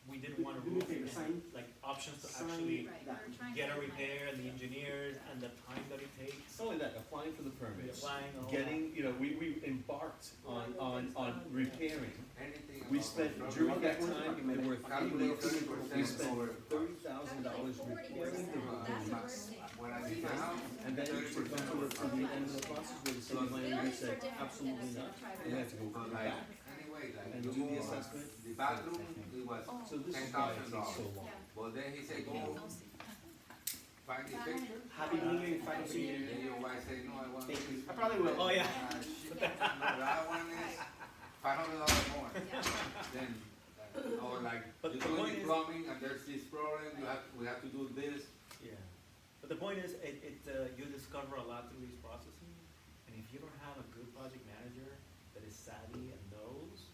we didn't want to Do me a roof favor, and sign- like options to sign actually Right, we were trying to get a save money. repair and the engineers and the time that it takes. Not only that, applying for the permits, Applying all getting, you know, we embarked on repairing. Anything We about spent, construction, during that time, there were 3 calculate weeks, 30% we spent over. $30,000 repairing the That's roof. what we're seeing. When I did the house, And then you should come to the end of the process where the city of Miami Buildings are said, different than absolutely a not. private We had to go but back. like, anyway, like. And you do the move, assessment. The bathroom, it was So this ten is why it thousand takes so dollars. long. Yeah. Well, then he said, go find the picture. Happy New Year, and Happy New Year. Then your wife said, no, I want Thank this. you. I probably will. Oh, yeah. Shit, no, that one is $500 more. Yeah. Then, or like, But you're the doing point the is- plumbing and there's this problem, we have to do this. Yeah, but the point is, you discover a lot through these processes, and if you don't have a good project manager that is savvy and knows,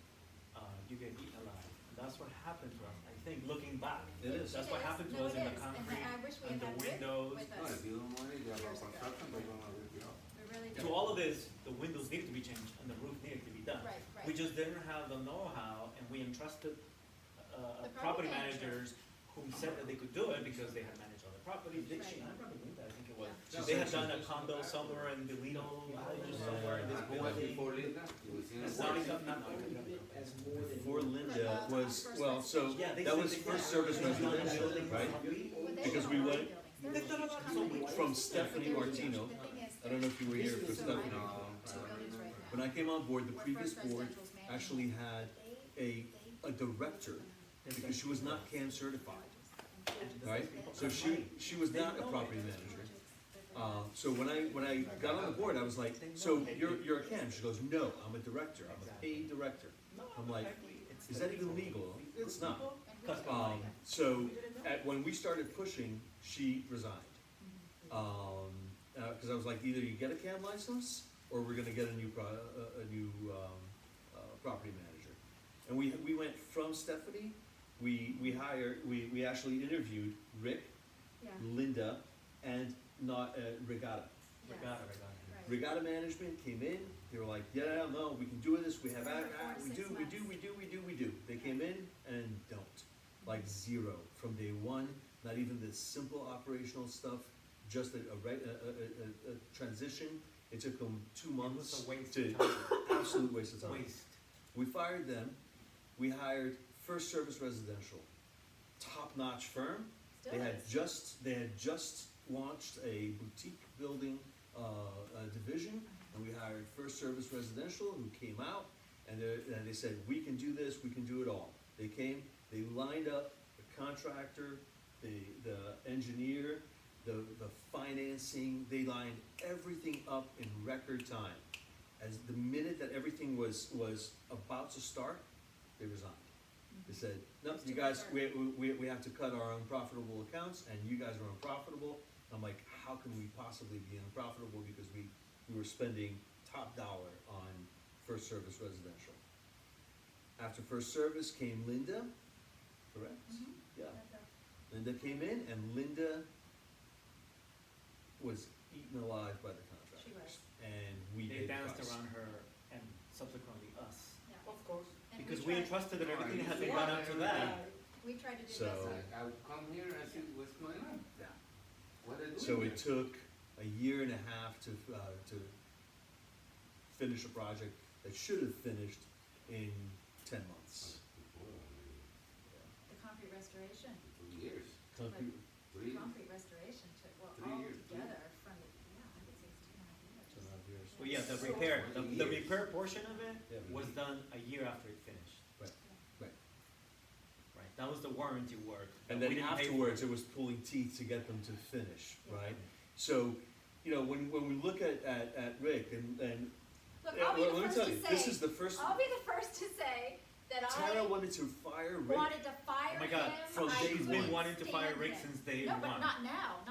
you get eaten alive. And that's what happened to us, I think, looking back. It is. That's what happened to No, us it in the is. concrete And I wish we and had the had Rick windows. with No, us. if you don't want it, you have a Years ago. construction, they're gonna rip it off. We really To do. all of this, the windows needed to be changed and the roof needed to be done. Right, right. We just didn't have the know-how, and we entrusted The property property manager. managers who said that they could do it because they had managed other properties. Did she? Right. I remember Linda, I think it was. Yeah. They had done a condo somewhere in Delito, just somewhere in this And then building. before Linda, it was in It's the not works. enough, not knowing. As more than. Before Linda was, First well, so, Yeah, they that said was they first did. service They did not residential, building right? Well, they Because don't we own went buildings. They They're done huge it so companies. much. from But Stephanie they're huge. Martino. The thing is, I don't know if you were here for so Stephanie. I No, own two buildings right now. When I came on board, the We're previous First board Residential's management. actually had a director, because she was not CAN certified, right? So she was not a property manager. So when I got on the board, I was like, so you're a CAN? She goes, no, I'm a director, I'm a paid director. I'm like, is that even legal? It's not. So when we started pushing, she resigned. Cause I was like, either you get a CAN license, or we're gonna get a new property manager. And we went from Stephanie, we actually interviewed Rick, Yeah. Linda, and not, Regatta. Yes. Regatta. Right. Regatta Management came in, they were like, yeah, no, we can do this, we have, we do. They came in and don't, like zero from day one, not even the simple operational stuff, just a transition. It took them 2 months. It was a waste to of time. absolute waste of time. Waste. We fired them, we hired First Service Residential, top-notch firm. Still They had is. just launched a boutique building, division, and we hired First Service Residential, who came out, and they said, we can do this, we can do it all. They came, they lined up the contractor, the engineer, the financing, they lined everything up in record time. As the minute that everything was about to start, they resigned. They said, no, you guys, we have to cut our unprofitable accounts, and you guys are unprofitable. I'm like, how can we possibly be unprofitable, because we were spending top dollar on First Service Residential. After First Service came Linda, correct? Mhm. Yeah. Linda came in, and Linda was eaten alive by the contractors. She was. And we They paid the danced price. around her and subsequently us. Yeah. Of course. And Because we tried- entrusted that everything had been Yeah. done up to that. We tried to do So- this. I would come here and I see what's going on. Yeah. What are they doing So here? it took a year and a half to finish a project that should have finished in 10 months. The concrete restoration, 2 years, Concrete, the concrete restoration took, well, 3 all years, together from the, yeah, I would say it's 2.5 years. 2.5 years. Well, yeah, the So- repair, the Years. repair portion of it Yeah. was done a year after it finished. Right. Right, that was the warranty work. that And we then didn't pay for. afterwards, it was pulling teeth to get them to finish, right? So, you know, when we look at Rick, and Look, yeah, I'll be well, the let me first tell to you, this say, is the first, I'll be the first to say that Tara I wanted to fire Rick. wanted to fire Oh my him. God, from I day She's one. been couldn't wanting to fire stand Rick him. since day No, one. but not now,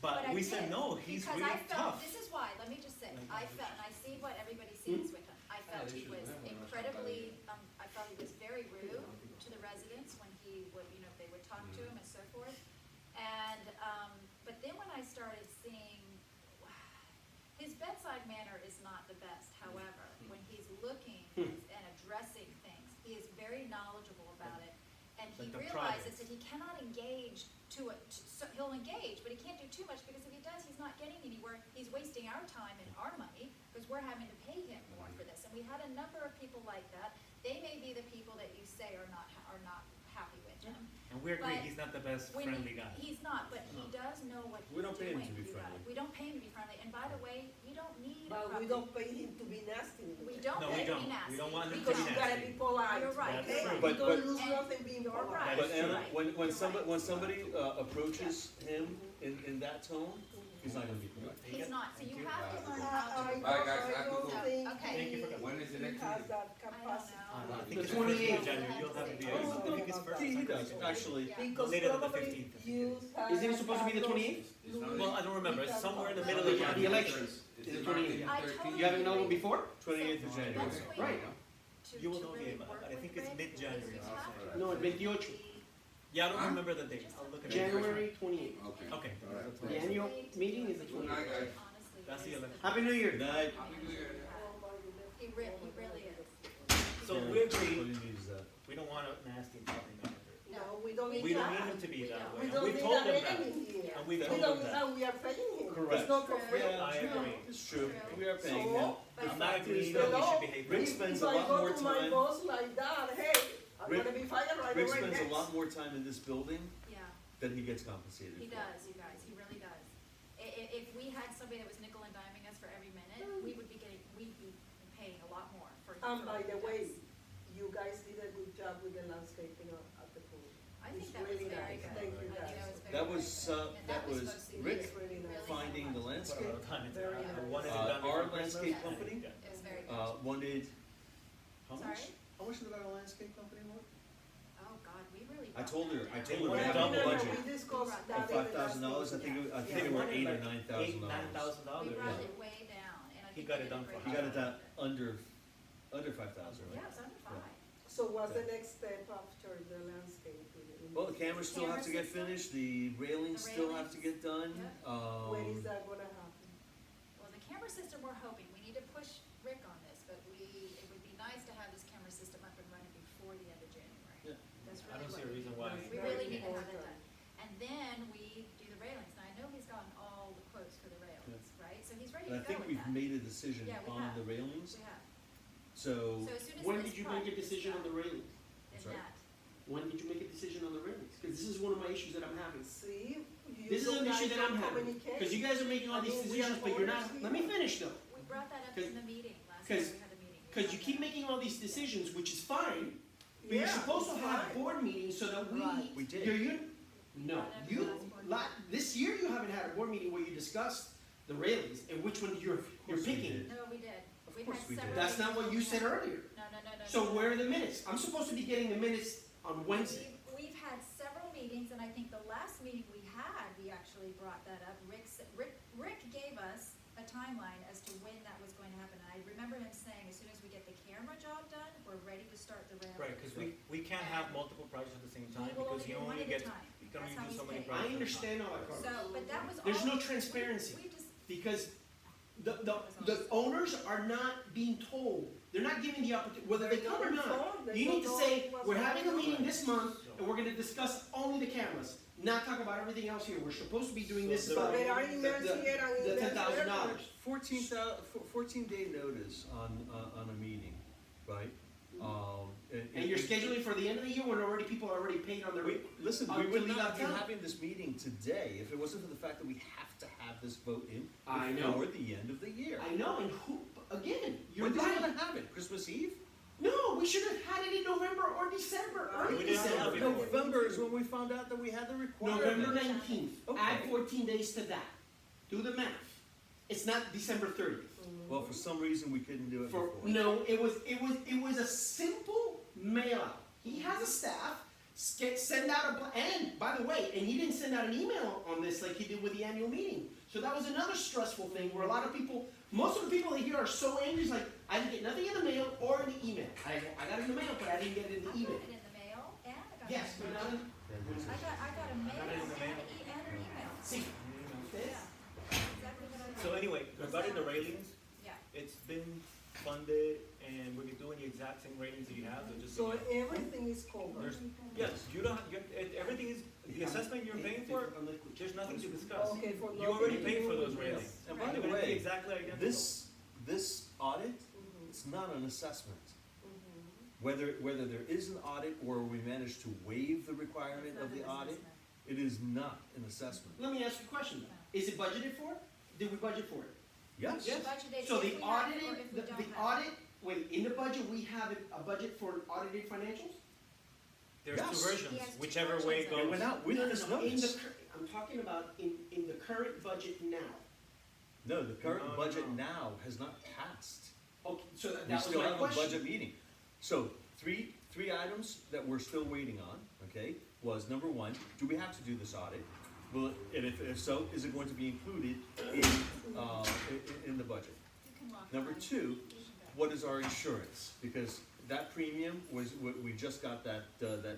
But I we said, did, no, he's because really I felt, tough. this is why, let me just say, I felt, and I see what everybody sees with him, I felt he was incredibly, I felt he was very rude to the residents when he would, you know, they would talk to him and so forth. And, but then when I started seeing, his bedside manner is not the best, however, when he's looking and addressing things, he is very knowledgeable about it. And he But the realizes progress. that he cannot engage so he'll engage, but he can't do too much, because if he does, he's not getting anywhere. He's wasting our time and our money, because we're having to pay him more for this. And we had a number of people like that. They may be the people that you say are not happy with him. And we agree, But he's not the best When friendly guy. He's not, but he does know what he's We don't pay him doing, to be you guys. friendly. We don't pay him to be friendly, and by the way, you don't need a But we property. don't pay him to be nasty. We don't No, pay we to don't. be nasty. We don't want him to Because be you gotta nasty. be polite. You're right, okay? you're right. You But- don't lose And nothing being you're polite. right. But That's Anna, right. when You're right. somebody approaches him in that tone, he's not gonna be polite. He's not, so you have to learn I how to. Bye, guys. I have to don't go. think Okay. Thank you for he- coming. When is the he next has meeting? that I don't capacity. know. I think The it's the first week 28th. of January, you'll have to be, Oh, I think it's first. He or does, second. actually. Yeah. Because Later than the probably 15th. you have. Isn't it supposed to be the Carlos 28th? It's not- Well, I don't remember, it's somewhere in the middle The of January. elections It's is the the 28th. 19th, I 13th. totally You haven't known agree. before? 28th of January. Best way Right. You will to know the really about work that. I think with it's Rick mid-January. is you have to No, really 28. be- Yeah, I don't Huh? remember the date, I'll look at it. January 28th. Okay. Okay. All right. The annual meeting is the Good night, 28th. guys. Honestly, That's the is 11th. Happy New Year. Good night. Happy New Year. Oh, my goodness. He really is. So Yeah, we What agree, he needs is that. we don't want a nasty property manager. No, we don't need We don't need that. him to be We that don't. way, We and don't we've need told that him that. enemy here. And we've We told don't, him that. and we are paying him. Correct. It's not for free. Yeah, I agree. It's true. True. We are paying So, him. But I'm not agreeing You that we know, should behave. Rick if spends if a lot I go more to my time- boss like that, hey, I'm Rick- gonna be fired right Rick away spends a next. lot more time in this building Yeah, than he gets compensated he for. does, you guys, he really does. If we had somebody that was nickel and diming us for every minute, we'd be paying a lot more for. And for by what the he way, does. you guys did a good job with the landscaping at the pool. I think It's that was really very nice. good. Thank you, I think guys. that was very, That very was, good. uh, And that was supposed to be Rick really nice. Finding the Put a lot landscape. of time into Very it. I nice. wanted it Uh, done our before Christmas. landscape Yeah. company? Yeah. It was very good. Wanted, how much? Sorry? How much did our landscape company want? Oh, God, we really. I brought told that her- I down. told her Yeah, double no, budget. We discussed Right. that. Of $5,000, I think it, I think Yeah. it were wanted $8,000 or like $9,000. $8,000-9,000. We brought Yeah. it way down, and I He think got we it did a done great for He job got it with down under 5,000, Yeah, right? it was under five. So what's the next step after the landscape in Well, the cameras still have to get Camera finished, the railings The still have to railings, get done. yep. When is that gonna happen? Well, the camera system, we're hoping, we need to push Rick on this, but it would be nice to have this camera system up and running before the end of January. Yeah. That's I really don't see what a reason why. we really need to have that done. And then we do the railings. Now, I know he's gotten all the quotes for the railings, right? So he's ready But I to go think with we've that. made a decision Yeah, we on have. the railings, We have. so, So as soon as When this did you make a project is decision on the done, railings? then Sorry? that. When did you make a decision on the railings? Because this is one of my issues that I'm having. See? This is an issue that I'm having. Because you guys are making all these decisions, but you're not, let me finish though. We brought that up in the meeting last time Because- we had a meeting. We Because you brought keep that up. making all these decisions, which is fine, but you're Yeah, supposed to it's have fine. board meetings so that Right. We did. No, this year you haven't had a board meeting where you discussed the railings and which one you're we picking. did. No, we did. Of We've course had we did. several That's not what you meetings. said earlier. No. So where are the minutes? I'm supposed to be getting the minutes on Wednesday. We've had several meetings, and I think the last meeting we had, we actually brought that up. Rick gave us a timeline as to when that was going to happen. And I remember him saying, as soon as we get the camera job done, we're ready to start the railings. Right, because we can't have multiple projects at the same time, He will because only you do one only at a get, time. you can That's only how do he's so many paid. projects. I understand all that, Carlos. So, but that was all. There's no transparency. We just, Because the owners are not being told, they're not given the opportunity, whether they come or not. You need to say, we're having a meeting this month, and we're gonna discuss only the cameras, not talk about everything else here. We're supposed to be doing this So about there are emails here and the emails there. $10,000. 14-day notice on a meeting, right? And you're scheduling for the end of the year when already people are already paid on their. Listen, on we would to leave not out be town. having this meeting today if it wasn't for the fact that we have to have this vote in I know. before the end of the year. I know, and who, again, you're When do we right. wanna have it? Christmas Eve? No, we should have had it in November or December, early We didn't have December. it. November is when we found out that we had the requirement. November 19th, add Okay. 14 days to that. Do the math. It's not December 30th. Well, for some reason, we couldn't do it For, before. no, it was a simple mail out. He has a staff, send out and by the way, and he didn't send out an email on this like he did with the annual meeting. So that was another stressful thing where a lot of people, most of the people that here are so angry, it's like, I didn't get nothing in the mail or in the email. I got it in the mail, but I didn't get it in I the got email. it in the mail, and I got it Yes, in but the not mail. in, I got a mail it in the mail. and an email. see, Yeah, this, exactly what I got. So anyway, regarding the railings, Yeah. it's been funded, and we're doing the exact same ratings that you have, so just. So everything is covered. There's, yes, you don't, everything is, the assessment you're paying for, there's nothing to discuss. Okay, for You already nothing paid for to do those with railings. this. And by They're the gonna be way, exactly identical. this audit, it's not an assessment. Whether there is an audit or we manage to waive the requirement It's not of the an audit, assessment. it is not an assessment. let me ask you a question. Is it budgeted for? Did we budget for it? Yes. We budgeted So if the we have it or audited, if we the don't the have it. audit, wait, in the budget, we have a budget for audited financials? There's Yes. two versions, He has two whichever way it versions of It goes. went out with No, no, this no, in the notice. I'm talking about in the current budget now. No, the current No, no, budget no. now has not passed. Okay, so that We was still my have a question. budget meeting. So, three items that we're still waiting on, okay, was number one, do we have to do this audit? Well, and if so, is it going to be included in the budget? You can walk Number on. two, You can go. what is our insurance? Because that premium was, we just got that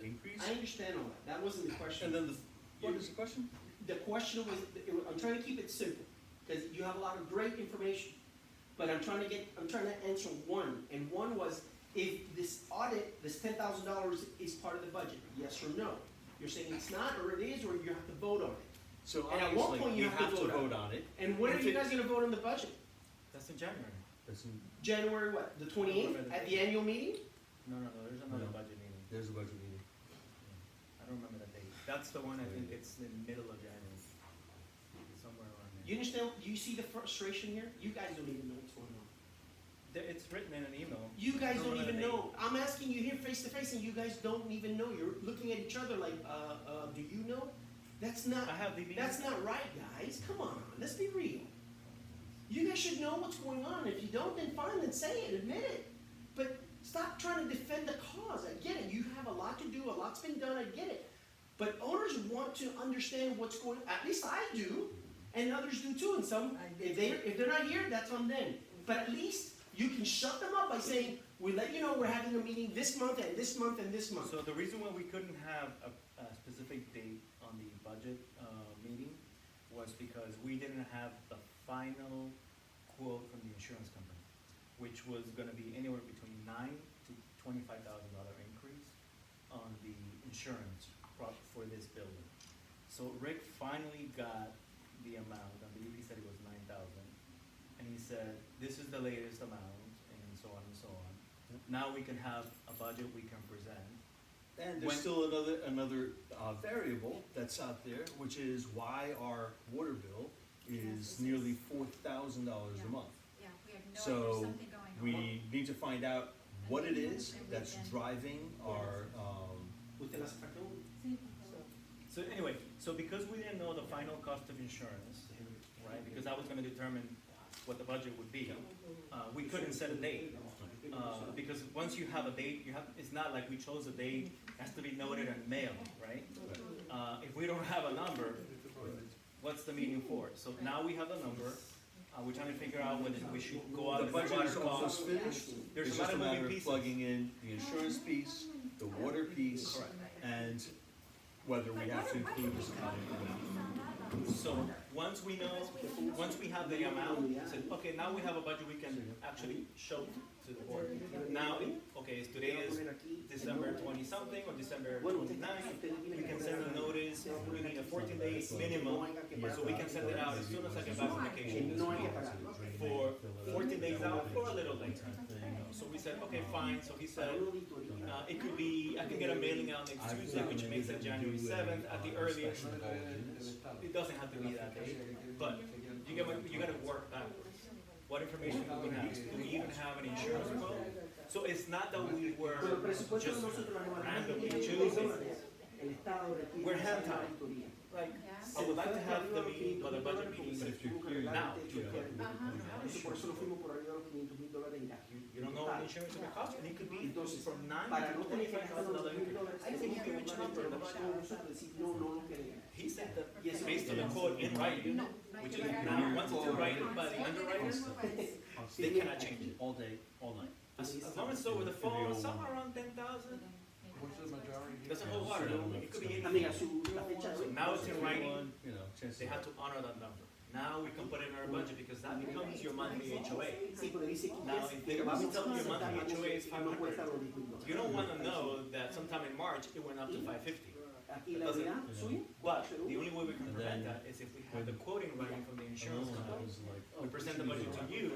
increase. I understand all that, that wasn't the question. And then what is the question? The question was, I'm trying to keep it simple, because you have a lot of great information. But I'm trying to answer one, and one was, if this audit, this $10,000 is part of the budget, yes or no? You're saying it's not, or it is, or you have to vote on it. So And at one obviously, point you you have to vote on vote on it. And when are If you it- guys gonna vote on the budget? That's in January. January what, the 28th, at the annual meeting? No, there's another No. budget meeting. There's a budget meeting. I don't remember the date. That's the one, I think it's in the middle of January. Somewhere around You there. understand, do you see the frustration here? You guys don't even know what's going on. It's written in an email. You guys I don't remember even the date. know. I'm asking you here face to face and you guys don't even know. You're looking at each other like, do you know? That's not, I have the meeting. that's not right, guys. Come on, let's be real. You guys should know what's going on. If you don't, then fine, then say it, admit it. But stop trying to defend the cause. I get it. You have a lot to do, a lot's been done, I get it. But owners want to understand what's going, at least I do, and others do too. And some, if they're not here, that's on them. But at least you can shut them up by saying, We let you know we're having a meeting this month and this month and this month. So the reason why we couldn't have a specific date on the budget, meeting was because we didn't have the final quote from the insurance company, which was gonna be anywhere between $9,000 to $25,000 increase on the insurance for this building. So Rick finally got the amount, I believe he said it was 9,000, and he said, this is the latest amount, and so on and so on. Now we can have a budget we can present. And there's When- still another variable that's out there, which is why our water bill is nearly $4,000 a month. Yeah, we have no idea, So there's something going on. we need to find out what it is that's driving our, Usted le hace falta uno. So anyway, so because we didn't know the final cost of insurance, right, because I was gonna determine what the budget would be, we couldn't set a date. Because once you have a date, it's not like we chose a date, it has to be noted and mailed, right? If we don't have a number, what's the meeting for? So now we have a number, we're trying to figure out whether we should go out the and budget water is almost costs. finished. There's It's a lot just a of matter moving of pieces. plugging in the insurance piece, the water piece, Correct. and whether we have to include this accounting or not. So, once we know, once we have the amount, say, okay, now we have a budget we can actually show to the board. Now, okay, today is December 20-something or December 29th, we can send a notice, we need a 14 days minimum, so we can send it out as soon as I get back from vacation this week. For 14 days out or a little later. So we said, okay, fine, so he said, it could be, I can get a mailing out next Tuesday, which makes it January 7th at the earliest. It doesn't have to be that day, but you gotta work backwards. What information do we have? Do we even have an insurance quote? So it's not that we were just randomly choosing. We're hand tied. Like, I would like to have the meeting, but the budget meeting, but if you're here now, you Por eso nos fuimos por arriba de los $500,000 en gasto. you don't know what the insurance will cost, and it could be from $9,000 Para no to tener que gastar los $25,000 increase. $500,000, tenemos que buscar entre nosotros decir, no, no lo queremos. He said that based on the quote in writing, which is now, once it's in writing by the underwriters, they cannot change it. All day, all night. As long as it's over the phone, somewhere around 10,000, What's the majority? that's a whole water, it could be Amiga, anything. la fecha de So hoy. now it's in writing, You know, chance they have to honor that number. Now we can put it in our budget because that becomes your monthly HOA. Sí, porque dice que Now, if they vamos tell you your a monthly aceptar HOA is no cuesta 500, los $10,000. you don't wanna know that sometime in March, it went up to 550. Aquí la unidad suya. But the only way we can prevent that is if we have the quoting writing from the insurance company. We present the budget to you,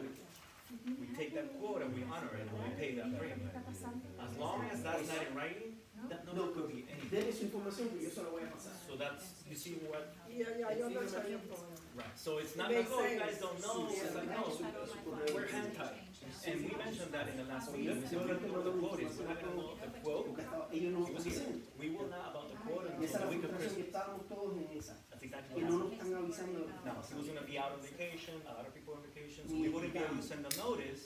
we take that quote and we honor it, and we pay that premium. As long as that's not in writing, that number could be anything. Dele su información que yo se la voy a pasar. So that's, you see what, Yeah, I understand your point. right, so it's not It like, makes oh, you sense. guys don't know, it's like, no, we're hand tied. And we mentioned that in the last meeting, we said, we don't know what the quote is, we're not gonna know the quote. Porque hasta ellos no He nos was here, dicen. we will know about the quote Y esa es until la the week of frustración que Christmas. estábamos todos en esa. That's exactly Que what no happened. nos están avisando. No, he was gonna be out on vacation, a lot of people on vacation, so we wouldn't be able to send a notice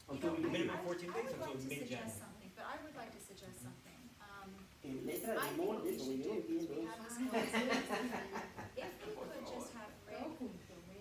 Until we minimum I 14 days would until like to mid-January. suggest something, but I would like to suggest something. En letra I de think molde, what we porque should yo no do, because entiendo we eso. have this policy, if we could just have Rick,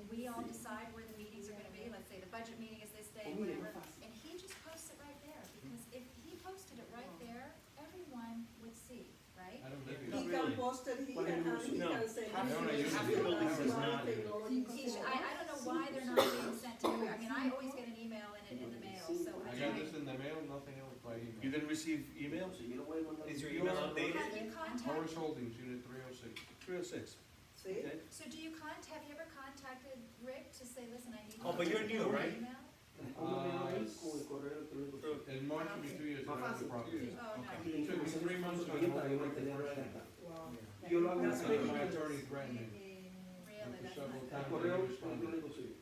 we all decide where the meetings are gonna be, let's say the budget meeting is this day, whatever, and he just posts it right there, because if he posted it right there, everyone would see, right? I don't live He here. can post it here and he No. can say. I don't know, you "This have is to the build last this one, not- technology He should, before." I don't know why they're not being sent to me, I mean, I always get an email in the mail, so I I got think. this in the mail, nothing else by You email. didn't receive emails? Yo lo voy a mandar. Is your email updated? Have you contacted, Horace Holdings, Unit 306. 306. See? Okay. so do you have you ever contacted Rick to say, listen, I need. Oh, but you're new, right? Email? ¿Cómo me lo ves con el correo electrónico? In March will be 2 years that I have the property. Oh, no. Y la It took me información 3 months to también get para my yo mantenerlo en la Wow. Yo lo hago en la That's My big semana. attorney threatened me. Really, that's Several not times. El correo electrónico suyo.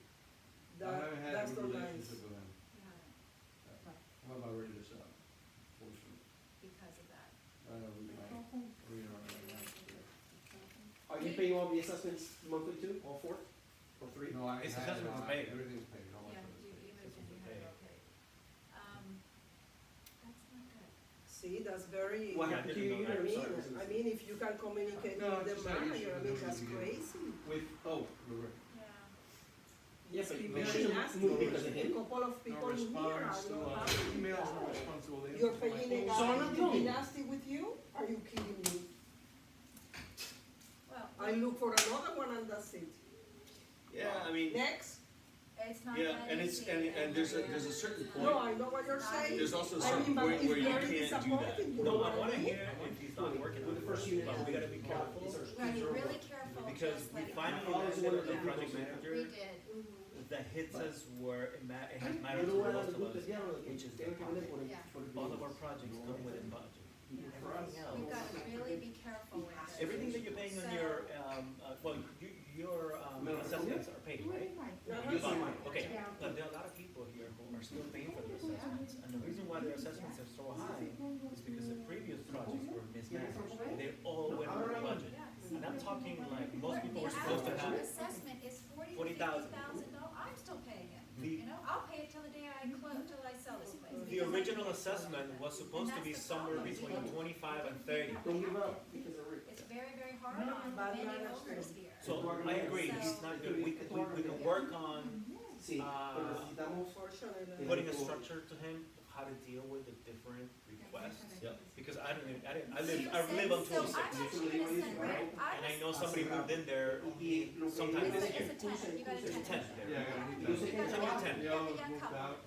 I haven't had a That's good so nice. relationship with them. I'm about ready to sell, fortunately. because of that. Are you paying all the assessments monthly too, all four, or three? No, I It's had, assessment is paid. everything's paid, all my Yeah, stuff is you paid. mentioned you had it okay. That's not good. See, that's very, What Yeah, I happened to didn't you? know that. I mean, if you can communicate No, with the it's just that you manager, I should mean, do it that's again. crazy. With, oh, We're- Yeah. Yeah, He's but been they very shouldn't nasty. move because of him. A couple of people in here are response to, not happy with emails, no that. response to all the You're info to my paying a phone. So I'm guy not to the only be one. nasty with you? Are you kidding me? Well, I look for another one and that's it. Yeah, I mean, Next? it's not yeah, that and it's, easy, and there's a certain point. No, I know what you're saying. There's also a I certain mean, but point it's where you very can't do that. disappointing, you No, know I what wanna I mean? hear if he's not working on The it, first unit. but we gotta be careful. Right, be really careful, Because just we like. finally Oh, it's landed one on of the the project people. manager We did. that hits us where it has Yo mattered no to voy a dar most of gusto us, ya, lo que which is the tengo que vender por el- Yeah. por el all of business. our projects come within budget. Everything We've else, gotta really be careful with this. everything that you're paying on your, well, your assessments are paid, right? You buy, okay, but there are a lot of people here who are still paying for their assessments, and the reason why their assessments are so high is because the previous projects were mismanaged. They all went over budget, and I'm talking like most people The were supposed to average have. assessment is $40,000 to $40,000. $50,000, I'm still paying it. The- You know, I'll pay it till the day I close, till I sell this place. The original assessment was supposed to be somewhere between 25 and 30. Don't give up because of Rick. It's very, very hard on many owners here. So I agree, he's not good. We can work on Sí, pero necesitamos Unfortunately. putting a structure to him of how to deal with the different requests. Yep. Because I live on So I'm 26. actually gonna send, right, And I know somebody moved in there y lo que sometime digo this es- year. It's a 10, you got a It's 10. 10 Yeah, there. I gotta Yo meet sé that. que You el got trabajo- the The young others moved couple. out.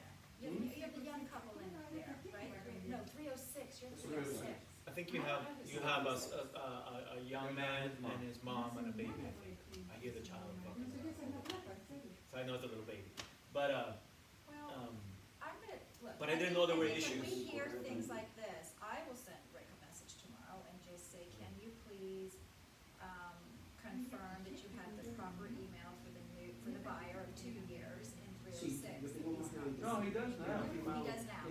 You have the young couple in there, right? No, 306, you're 306. I think you have a young man and his mom and a baby, I think. I hear the child talking. So I know it's a little baby. But, Well, I'm gonna, look. But I didn't know there were If issues. we hear things like this, I will send Rick a message tomorrow and just say, can you please, confirm that you have the proper email for the buyer of 2 years in Sí, 306? yo tengo más de No, he does now. He does now,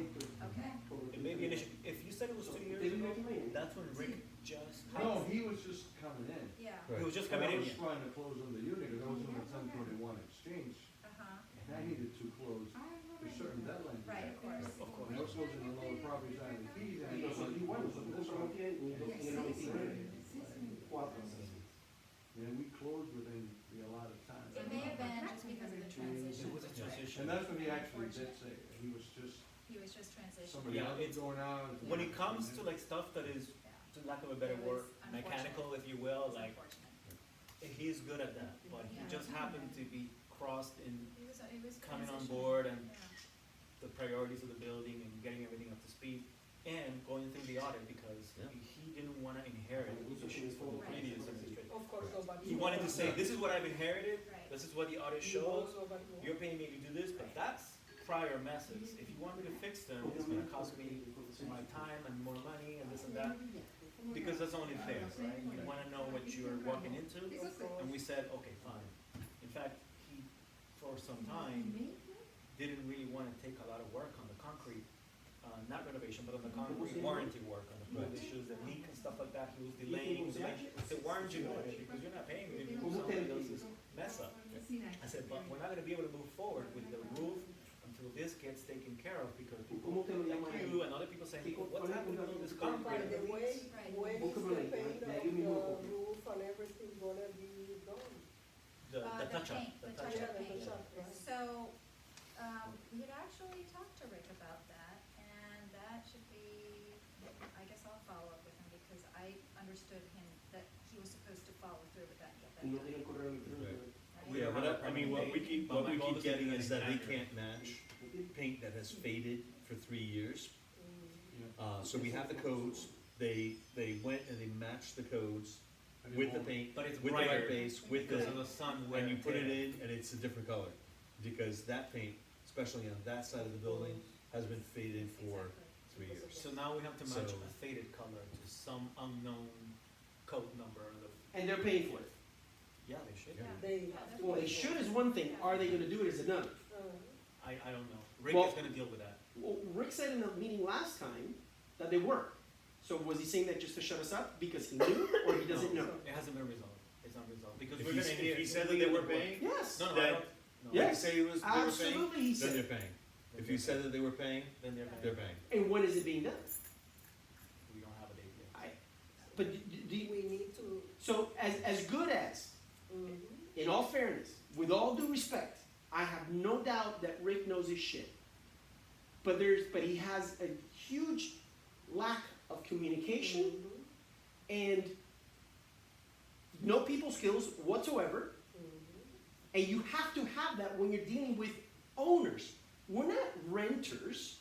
okay. it may be an issue. If you said it was 2 years ago, that's when Rick just. No, he was just coming in. Yeah, Right. He was just And coming I in. was trying to close on the unit, because I was doing a 1021 exchange, uh-huh, and I needed to close a certain deadline. right, of course. Of course. And I was closing on all the properties I had the keys, and I Y was nosotros like, igual, "Well, nosotros this one." compramos en el 99, 4. And we closed within the allotted time. It may have been just because of the transition. It was a transition. And that's what he actually did say, he was just, He was just transitioning. somebody Yeah, else it's- going out. When it comes to like stuff that is, Yeah. to lack of a better It word, was mechanical, if you will, It's like, unfortunate. he's good at that, but he Yeah. just happened to be crossed in He was coming on transitioning. board and Yeah. the priorities of the building and getting everything up to speed and going through the audit because Yeah. he didn't wanna inherit issues from the Right. previous administration. Of course, nobody. He wanted to say, this is what I've inherited, Right. this is what the audit You shows, know, nobody knows. you're paying me to do this, but that's prior messes. If you want me to fix them, it's gonna cost me my time and more money and this and that, because that's only fair, right? You wanna know what you're walking into, and we said, okay, fine. In fact, he, for some time, didn't really wanna take a lot of work on the concrete, not renovation, but on the concrete warranty work, on the flood issues, the leak and stuff like that, he was delaying. I said, why aren't you doing it? Because you're not paying me to do somebody else's mess up. I said, but we're not gonna be able to move forward with the roof until this gets taken care of, because people ¿Cómo te lo llaman like ahí? you and other people saying, what's happening with all this By concrete? the way, Right. when is Búscamelo the ahí, paint de of ahí mismo lo the copio. roof and everything gonna be done? The touch-up, paint, the the touch-up. touch-up Yeah, the paint. touch-up, right. So, we had actually talked to Rick about that, and that should be, I guess I'll follow up with him, because I understood him that he was supposed to follow through with that and get that Y no done. tiene el correo electrónico. We Yeah, don't have a I mean, what we permanent keep, date, but what my we goal keep is to getting get is it that they accurate. can't match paint that has faded for 3 years. So we have the codes, they went and they matched the codes with the paint, But it's with the right brighter base, with because the, of the sun wear and you and put it tear. in and it's a different color. Because that paint, especially on that side of the building, has been faded for 3 years. So now we have to match So- a faded color to some unknown code number of the, And they're paying for it. yeah, they should. Yeah. They have to. Well, they should is one thing, are they gonna do it is another. I don't know. Rick Well- is gonna deal with that. Well, Rick said in the meeting last time that they were. So was he saying that just to shut us up because he knew or he doesn't know? It hasn't been resolved. It's not resolved because If we're he gonna s- hear. if he said that they were paying, Yes. No, no, I that- don't. No. Yeah. Like say it was, they were paying, Absolutely, he then said. they're paying. If you said that they were paying, Then they're they're paying. paying. And when is it being done? We don't have a date yet. But do you, We need to, so as good as, in all fairness, with all due respect, I have no doubt that Rick knows his shit. But he has a huge lack of communication and no people skills whatsoever. And you have to have that when you're dealing with owners. We're not renters.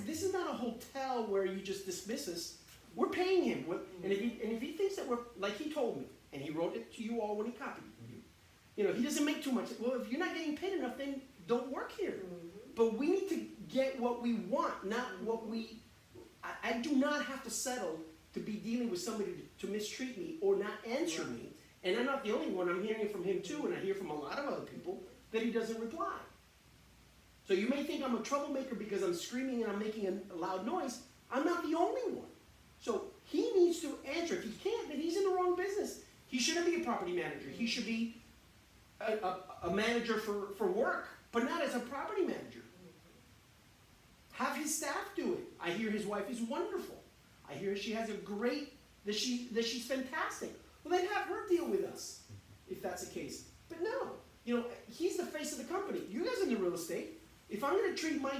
This is not a hotel where you just dismiss us. We're paying him. And if he thinks that we're, like he told me, and he wrote it to you all when he copied you, you know, he doesn't make too much. Well, if you're not getting paid enough, then don't work here. But we need to get what we want, not what we, I do not have to settle to be dealing with somebody to mistreat me or not answer me. And I'm not the only one. I'm hearing it from him too, and I hear from a lot of other people that he doesn't reply. So you may think I'm a troublemaker because I'm screaming and I'm making a loud noise. I'm not the only one. So he needs to answer. If he can't, then he's in the wrong business. He shouldn't be a property manager. He should be a manager for work, but not as a property manager. Have his staff do it. I hear his wife is wonderful. I hear she has a great, that she's fantastic. Well, then have her deal with us, if that's the case. But no, you know, he's the face of the company. You guys in the real estate, if I'm going to treat my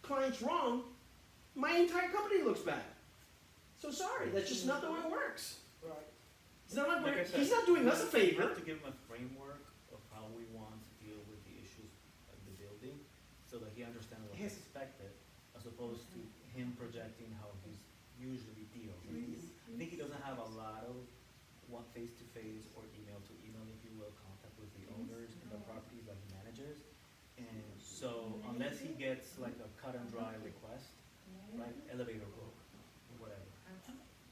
clients wrong, my entire company looks bad. So sorry, that's just not the way it works. Right. It's not Like I said, he's not doing us a We favor. have to give him a framework of how we want to deal with the issues of the building, so that he understands what's Yes. expected, as opposed to him projecting how he's usually deals. I think he doesn't have a lot of face-to-face or email-to-email, if you will, contact with the owners and the properties that he manages. And so unless he gets like a cut and dry request, like elevator broke, or whatever.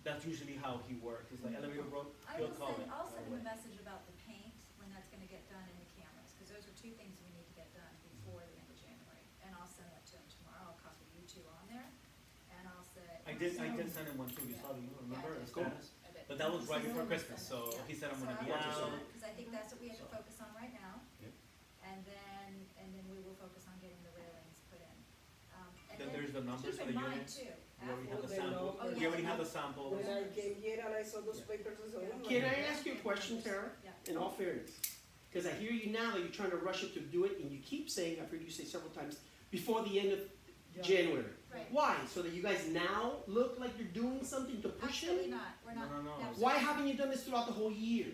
That's usually how he works. It's like elevator broke, he'll call it. I'll send him a right away. message about the paint, when that's gonna get done, in the cameras, because those are two things we need to get done before the end of January. And I'll send that to him tomorrow. I'll copy you two on there, and I'll say. I did send him one too, you saw the, remember, Yeah, I the did. status? I did. But that was right before Yeah. Christmas, so Yeah. he said I'm gonna So be I'll out. do that, because I think that's what we have to So- focus on right now. Yep. And then we will focus on getting the railings put in. And Then there's the numbers for the keep in mind units. too, We already have the They sample, know- Oh, we yeah, already they have know. the samples. When I came here and I saw those Yeah. papers, I said, oh my Can I God. ask you a question, Tara? Yeah. In all fairness, because I hear you now that you're trying to rush it to do it, and you keep saying, I've heard you say several times, before the end of January. Right. Why? So that you guys now look like you're doing something to push Absolutely him? not, we're not. No. absolutely Why not. haven't you done this throughout the whole year?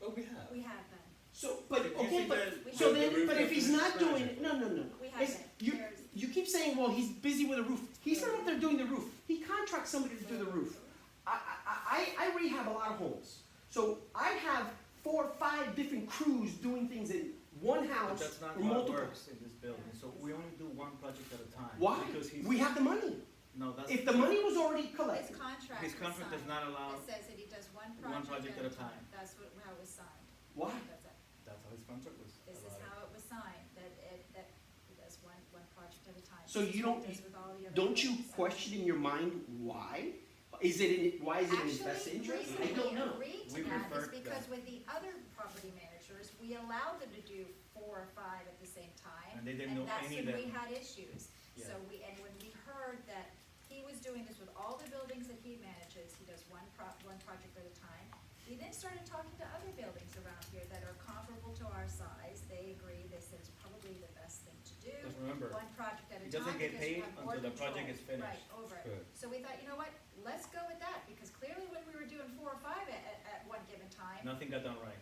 Oh, we have. We have been, So, but, If you okay, think but, that so the then, roof but if is he's not scratching. doing it, no. we have It's- been. There's- You keep saying, well, he's busy with the roof. He's not up there doing the roof. He contracts somebody to do the roof. I rehab a lot of homes. So I have 4 or 5 different crews doing things in one But house that's not or how it multiple. works in this building, so we only do one project at a time. Why? Because he's, We have the money. no, that's. If the money was already His collected, contract His was contract does signed. not allow, It says that he does one One project at a time, that's how it was signed. why? That's it. that's how his contract was. This is allowed. how it was signed, that he does one project at a time. So This is you what don't- he does with all the other Don't you buildings. question in your mind why? Why is it in his best interest? I don't know. Actually, the reason we agreed to We that is referred because that. with the other property managers, we allowed them to do 4 or 5 at the same time. And they didn't know any And that- that's when we had issues. Yeah. So when we heard that he was doing this with all the buildings that he manages, he does one project at a time. We then started talking to other buildings around here that are comparable to our size. They agreed, they said it's probably the best thing to do. Because remember, One project at a he time. doesn't get because you paid have more until the project control. is finished. Right, over it. Right. So we thought, you know what, let's go with that, because clearly when we were doing 4 or 5 at one given time, Nothing got done right.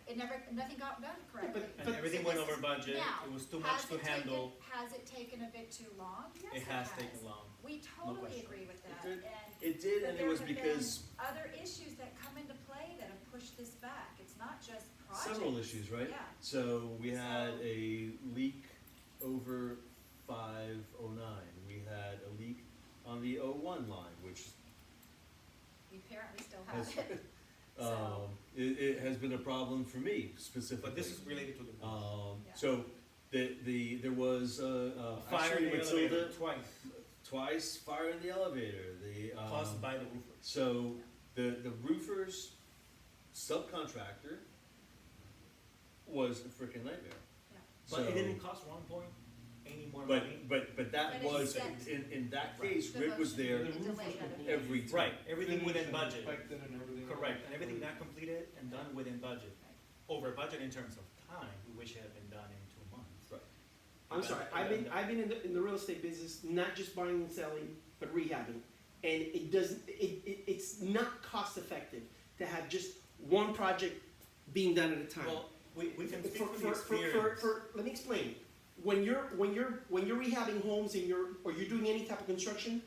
nothing got done correctly. but- And everything So went this over is- budget, now, it was too much has to it taken- handle, Has it taken a bit too long? Yes, it has taken long. We totally question. agree with that, did. and. It did, but and it there was have been because Other issues that come into play that have pushed this back, it's not just projects. several issues, right? Yeah. So we had So- a leak over 509. We had a leak on the 01 line, which We apparently still has, have it. So- it has been a problem for me specifically. But this is related to the roof. Yeah. So there was Fire actually in the Matilda elevator twice, twice fire in the elevator. caused by the roofer. So the roofer's subcontractor was a freaking nightmare. Yeah. But So- it didn't cost 1 point any more But money. but that But it's was set. in that Right. case, Rick was there The roof was completed. every time. Right, everything within Finished and budget. inspected and everything. Correct, and everything not completed and done within budget. Over budget in terms of time, we wish it had been done in 2 months. Right. I'm sorry, I've been in the real estate business, not just buying and selling, but rehabbing. And it's not cost effective to have just one project being done at a time. Well, we can speak from experience. Let me explain. When you're rehabbing homes and you're doing any type of construction,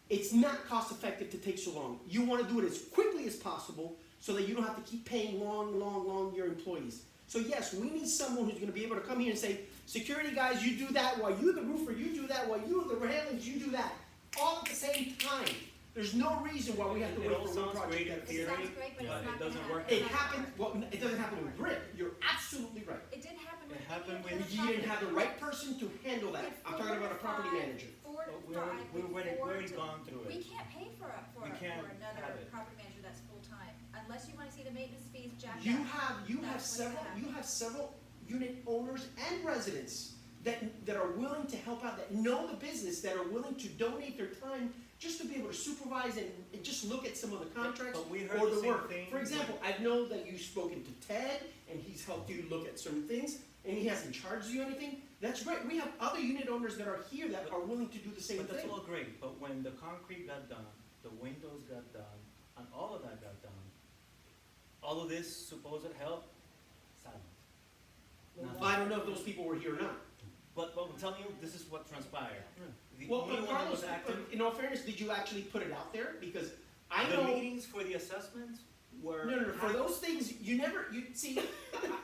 it's not cost effective to take so long. You want to do it as quickly as possible so that you don't have to keep paying long your employees. So yes, we need someone who's going to be able to come here and say, security guys, you do that, while you the roofer, you do that, while you the railings, you do that. All at the same time. There's no reason why we have to wait for one project. It It sounds great, but it's not it doesn't gonna work. happen. It happened, well, it doesn't happen with Rick. You're absolutely right. It didn't happen with It me. happened It with- was You didn't have the happening right person to handle that. I'm talking about a property manager. Four to But five, we've with four already to- gone through We it. can't pay for We can't another have it. property manager that's full-time, unless you wanna see the maintenance fees jacked up. You have That's what's gonna happen. several unit owners and residents that are willing to help out, that know the business, that are willing to donate their time just to be able to supervise and just look at some of the contracts But we heard or the the same work. thing For example, I know that you've spoken to Ted and he's helped you look at certain things and he hasn't charged you anything. That's great. We have other unit owners that are here that are willing to do the same But that's thing. all great, but when the concrete got done, the windows got done, and all of that got done, all of this supposed help, silent. Nothing. I don't know if those people were here or not. But I'm telling you, this is what transpired. The Well, only but one that Carlos, was active, in all fairness, did you actually put it out there? Because I the know. meetings for the assessments were. No. For those things, you see.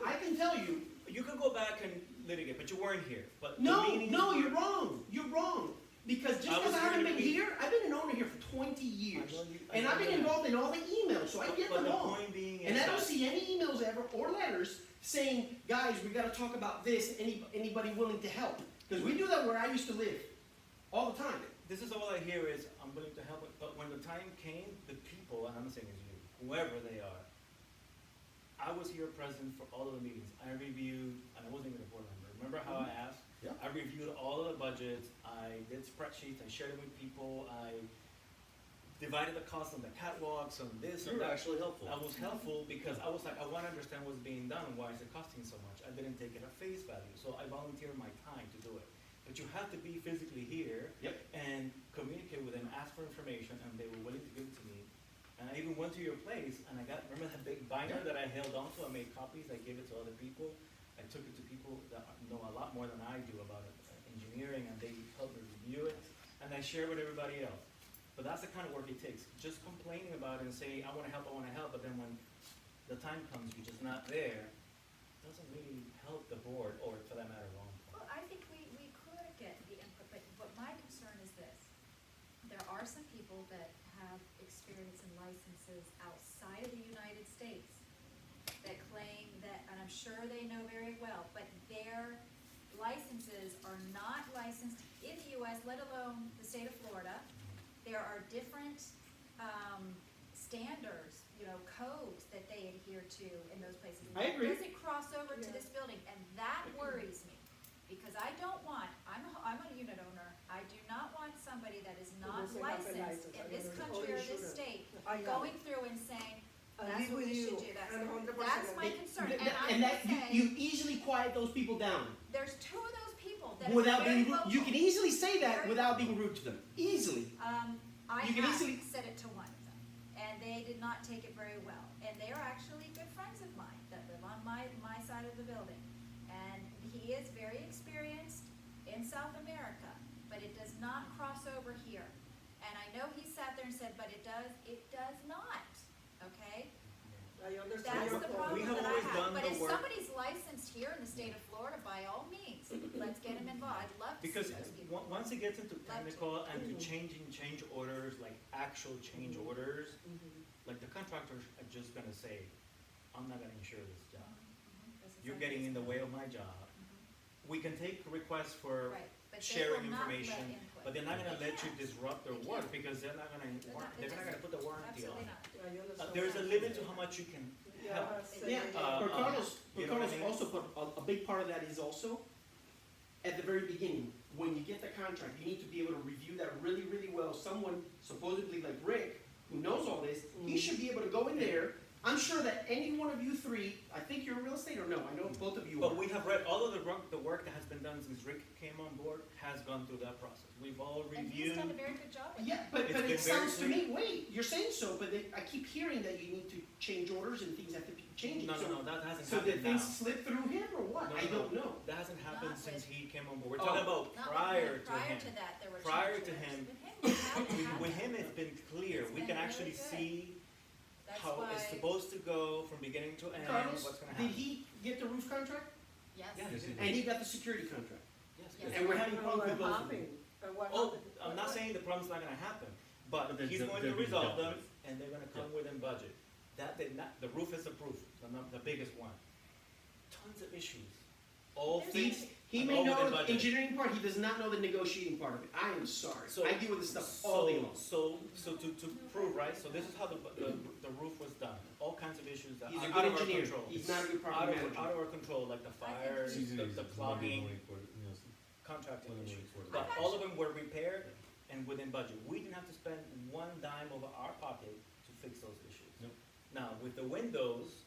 I can tell you. You can go back and litigate, but you weren't here. But the No, meetings no, were- you're wrong. You're wrong. Because just I because was I haven't here been to be- here, I've been an owner here for 20 years, I know you- I and know I've been that. involved in all the emails, so I get But them the all. point being is And I don't that- see any emails ever or letters saying, guys, we got to talk about this. Anybody willing to help? Because we do that where I used to live, all the time. This is all I hear is, I'm willing to help, but when the time came, the people, and I'm not saying it's you, whoever they are, I was here present for all of the meetings. I reviewed, and I wasn't even a board member. Remember how I asked? Yeah. I reviewed all of the budgets, I did spreadsheets, I shared it with people, I divided the cost on the catwalks, on this You and were that. actually helpful. I was helpful because I was like, I wanna understand what's being done, why is it costing so much? I didn't take it at face value, so I volunteered my time to do it. But you have to be physically here Yep. and communicate with them, ask for information, and they were willing to give it to me. And I even went to your place, and I got, remember that big binder that I held onto? I made copies, I gave it to other people. I took it to people that know a lot more than I do about engineering, and they helped me review it, and I share with everybody else. But that's the kind of work it takes. Just complaining about it and saying, I wanna help, but then when the time comes, you're just not there, doesn't really help the board, or for that matter, long. Well, I think we could get the input, but my concern is this. There are some people that have experience and licenses outside of the United States that claim that, and I'm sure they know very well, but their licenses are not licensed in the US, let alone the state of Florida. There are different, standards, codes that they adhere to in those places. And I agree. That doesn't cross over to this building, and that worries me. Because I don't want, I'm a unit owner, I do not want somebody that is not doesn't have a licensed license. in I this don't know. country Or or you this shouldn't. state, I know. going through and saying, I that's live what with we should you, do, and 100% that's my agree. concern, Th- and th- I and that will you say, easily quiet those people down there's two of those people that are without very being. vocal. You can easily say that Very without being rude to them. Easily. I You can have easily- said it to one of them, and they did not take it very well. And they are actually good friends of mine that live on my side of the building. And he is very experienced in South America, but it does not cross over here. And I know he sat there and said, but it does not, okay? I understand That's your the point. problem We have that I always have. done But the if work- somebody's licensed here in the state of Florida, by all means, let's get him involved. I'd love to see Because those people. once it gets into Love to. technical and to changing change orders, like actual change orders, like the contractors are just gonna say, I'm not gonna insure this job. This is You're like getting this. in the way of my job. We can take requests for Right, but they sharing will not let information, input. but they're not gonna They let you can't. disrupt their They work can't. because they're not gonna, they're not gonna put the warranty on Absolutely it. not. I understand. There's a limit to how much you can Yeah, help. Yeah, but Carlos, you know what I mean? also put a big part of that is also at the very beginning, when you get the contract, you need to be able to review that really, really well. Someone supposedly like Rick, who knows all this, he should be able to go in there I'm sure that any one of you three, I think you're in real estate or no, I know both of you are. But we have read all of the work that has been done since Rick came on board has gone through that process. We've all And he's reviewed. done a very good job with Yeah, it. but It's it been very sounds to clear. me, wait, you're saying so, but I keep hearing that you need to change orders and things have to be changing. No, So- no, no, that hasn't So did happened now. things slip through him or what? No, I no, don't know. That hasn't happened Not since with- he came on board. We're Oh. talking about Not with prior him. to Prior him. to that, there were Prior change to orders. him, With him, we haven't had With that. him, it's been clear. It's We been can really actually good. see That's how why, it's supposed to go from beginning to end, Carlos, what's gonna did happen. he get the roof contract? yes. Yeah, Yes, he did. And he got the security contract? Yes, Yes. And we're having problems with What both of them. happened? What Oh, happened? I'm not saying the problem's not gonna happen, but But they're- he's going they're to being resolve dealt them, with. and they're gonna come within budget. That did not, the roof is approved, the biggest one. Tons of issues, all There's fixed, He and may all know within the budget. engineering part, he does not know the negotiating part of it. I am sorry. So- I deal with this stuff all day long. So to prove, right, so this is how the roof was done, all kinds of issues that He's a are good out of our engineer. control. He's not a good Out property of, manager. out of our control, like the fire, It's easy to the use. plumbing, You know, contracting Living issues. wage for it. But I've all of them were repaired and within budget. We didn't have to spend one dime of our pocket to fix those issues. Nope. Now, with the windows,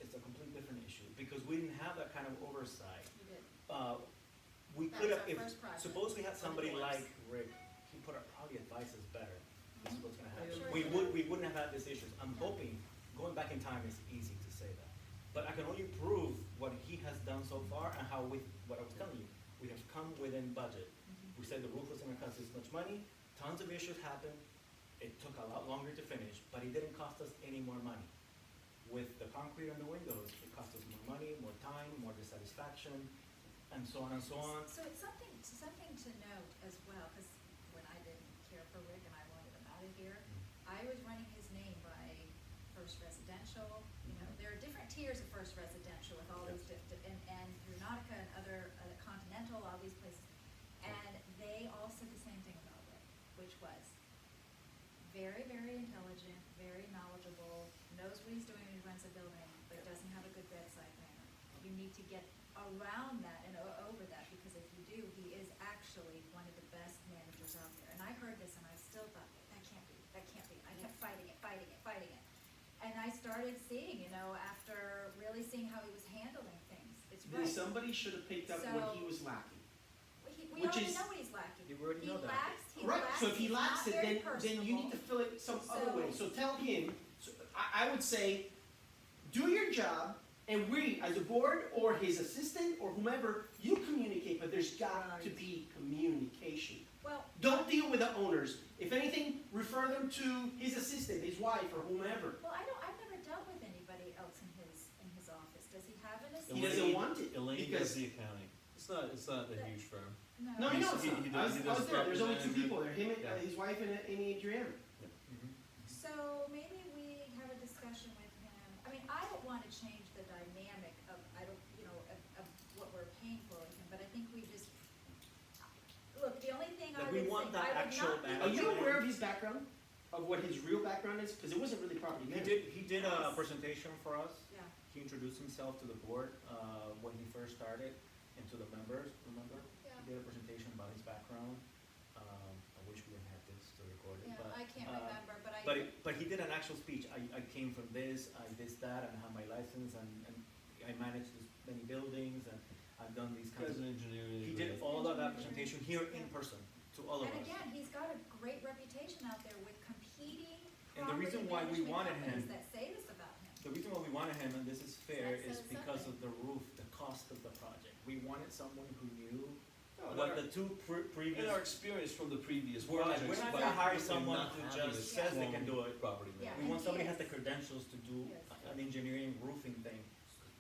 it's a completely different issue, because we didn't have that kind of oversight. You did. We That could was have, our if, first project. suppose we had somebody Of course. like Rick, he put our, probably advice us better, this is what's gonna happen. Sure We he would, did. we wouldn't have had these issues. I'm Yeah. hoping, going back in time is easy to say that. But I can only prove what he has done so far and how we, what I was telling you, we have come within budget. Mhm. We said the roof was gonna cost this much money, tons of issues happened, it took a lot longer to finish, but it didn't cost us any more money. With the concrete and the windows, it cost us more money, more time, more dissatisfaction, and so on and so on. So it's something to note as well, because when I didn't care for Rick and I wanted him out of here, I was running his name by First Residential, you know, there are different tiers of First Residential with all these and through Nautica and other Continental, all these places. And they all said the same thing about Rick, which was very, very intelligent, very knowledgeable, knows what he's doing when he runs a building, but doesn't have a good bedside manner. You need to get around that and over that, because if you do, he is actually one of the best managers out there. And I heard this and I still thought, that can't be. I kept fighting it. And I started seeing, you know, after really seeing how he was handling things, it's Then right. somebody should have picked up what So- he was lacking. We which already is- know what he's lacking. You already know that. He Right, lacks, so if he he's lacks not it, very then you need to personable. fill it some other So- way. So tell him, I would say, do your job, and we, as a board, or his assistant, or whomever, you communicate, but there's got to Right. be communication. Well, Don't deal with the owners. If anything, refer them to his assistant, his wife, or whomever. I've never dealt with anybody else in his office. Does he have an He assistant? doesn't want it, Elaine because- does the accounting. It's not a huge firm. No, I know it's He- not. he I does- was he there, does there's only two property people there, him, Yeah. his wife, and Adriana. Mhm. So maybe we have a discussion with him. I mean, I don't wanna change the dynamic of, of what we're paying for with him, but I think we just, look, the only thing I Like, would we say, want that I would actual not be. Are you aware of his background? Of what his real background is? Because it wasn't really property management. He did a presentation for us. Yeah, He introduced himself to the board, when he first started, and to the members, remember? yeah, He did a presentation about his background. I wish we had this to record it, yeah, but. I can't remember, but I. But he did an actual speech. I came from this, I did that, and I have my license, and I manage this many buildings, and I've done these kinds Guy's of. an engineer. He did all of that presentation here in person to all of And us. again, he's got a great reputation out there with competing And the property reason why we management wanted companies him- that say this about him. The reason why we wanted him, and this is fair, That is says because something. of the roof, the cost of the project. We wanted someone who knew No, and what our- the two previous. And our experience from the previous We're like, projects. we're not but gonna hire not someone having who a just says they can do strong it. Property Yeah. manager. We want And somebody he who has the is. credentials to do Yes. an engineering roofing thing.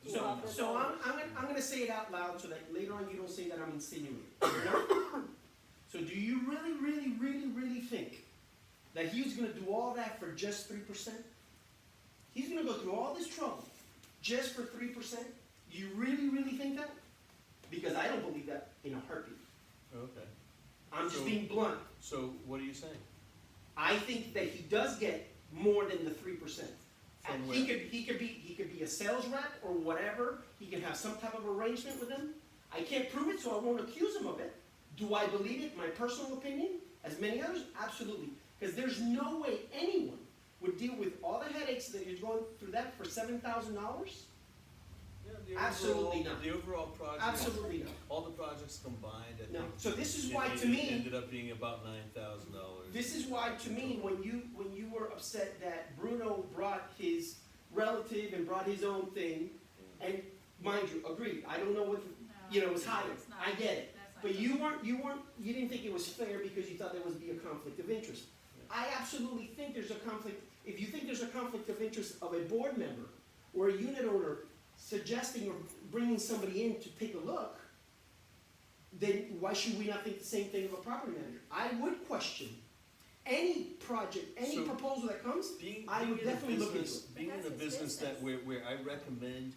So I'm gonna say it out loud so that later on you don't say that I'm insinuating. So do you really think that he's gonna do all that for just 3%? He's gonna go through all this trouble just for 3%? Do you really think that? Because I don't believe that in a heartbeat. Okay. I'm just So- being blunt. So what are you saying? I think that he does get more than the 3%. From And where? he could be a sales rep or whatever. He can have some type of arrangement with them. I can't prove it, so I won't accuse him of it. Do I believe it? My personal opinion, as many others, absolutely. Because there's no way anyone would deal with all the headaches that you're going through that for $7,000? Absolutely not. The overall project. Absolutely not. All the projects combined, I No. think. So this is it- why, it to me, ended up being about $9,000. this is why, to me, when you were upset that Bruno brought his relative and brought his own thing, and mind you, agreed, I don't know what, it was higher, it's not. I get it. That's not But good. you didn't think it was fair because you thought there would be a conflict of interest. I absolutely think there's a conflict, if you think there's a conflict of interest of a board member or a unit owner suggesting or bringing somebody in to take a look, then why should we not think the same thing of a property manager? I would question any project, any So, proposal that comes, Being, I would being in a definitely look into business, it. being in Because a it's business that business. where I recommend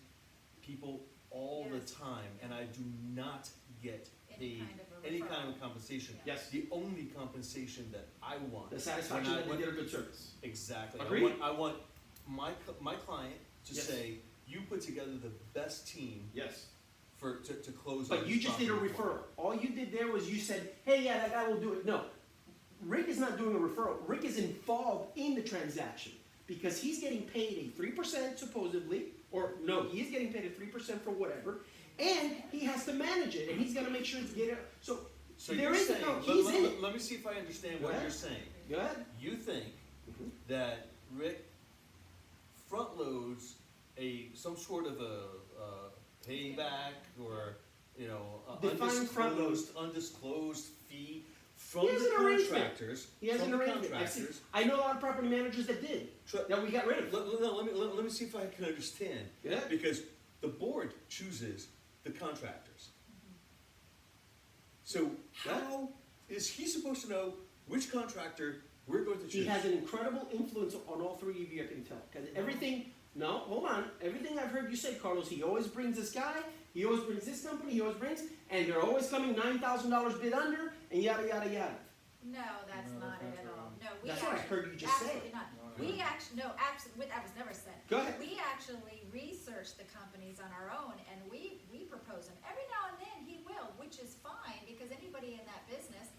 people all Yes. the time, and I do not get Any paid kind of a any referral. kind of compensation. Yes. The only compensation that I want. The satisfaction when I- that when- they did a good service. Exactly. Agreed. I want my client to Yes. say, you put together the best team Yes. to close. But on you this just did a property for me." referral. All you did there was you said, hey, yeah, that guy will do it. No. Rick is not doing a referral. Rick is involved in the transaction because he's getting paid a 3% supposedly, or no, he is getting paid a 3% for whatever, and he has to manage it, and he's gonna make sure to get it. So So there you're is a saying, count. He's in it. let me see if I understand Go what ahead. you're saying. Go ahead. You think Mhm. that Rick front loads some sort of a payback or, a Define front load. undisclosed fee He from has the an arrangement. contractors, He has from an the arrangement. contractors. I know a lot of property managers that did, that we got rid of. Let me see if I can understand. Yeah. Because the board chooses the contractors. So how is he supposed to know which contractor we're going to choose? He has an incredible influence on all three of you, I can tell. Because everything, no, hold on. Everything I've heard you say, Carlos, he always brings this guy, he always brings this company, he always brings, and they're always coming $9,000 bid under, and yada, yada, yada. No, that's No, not that's it not at all. true. No, we That's what I actually. heard you just say. Absolutely not. We actually, no, absolutely, that was never said. Go ahead. We actually research the companies on our own and we propose them. Every now and then he will, which is fine because anybody in that business,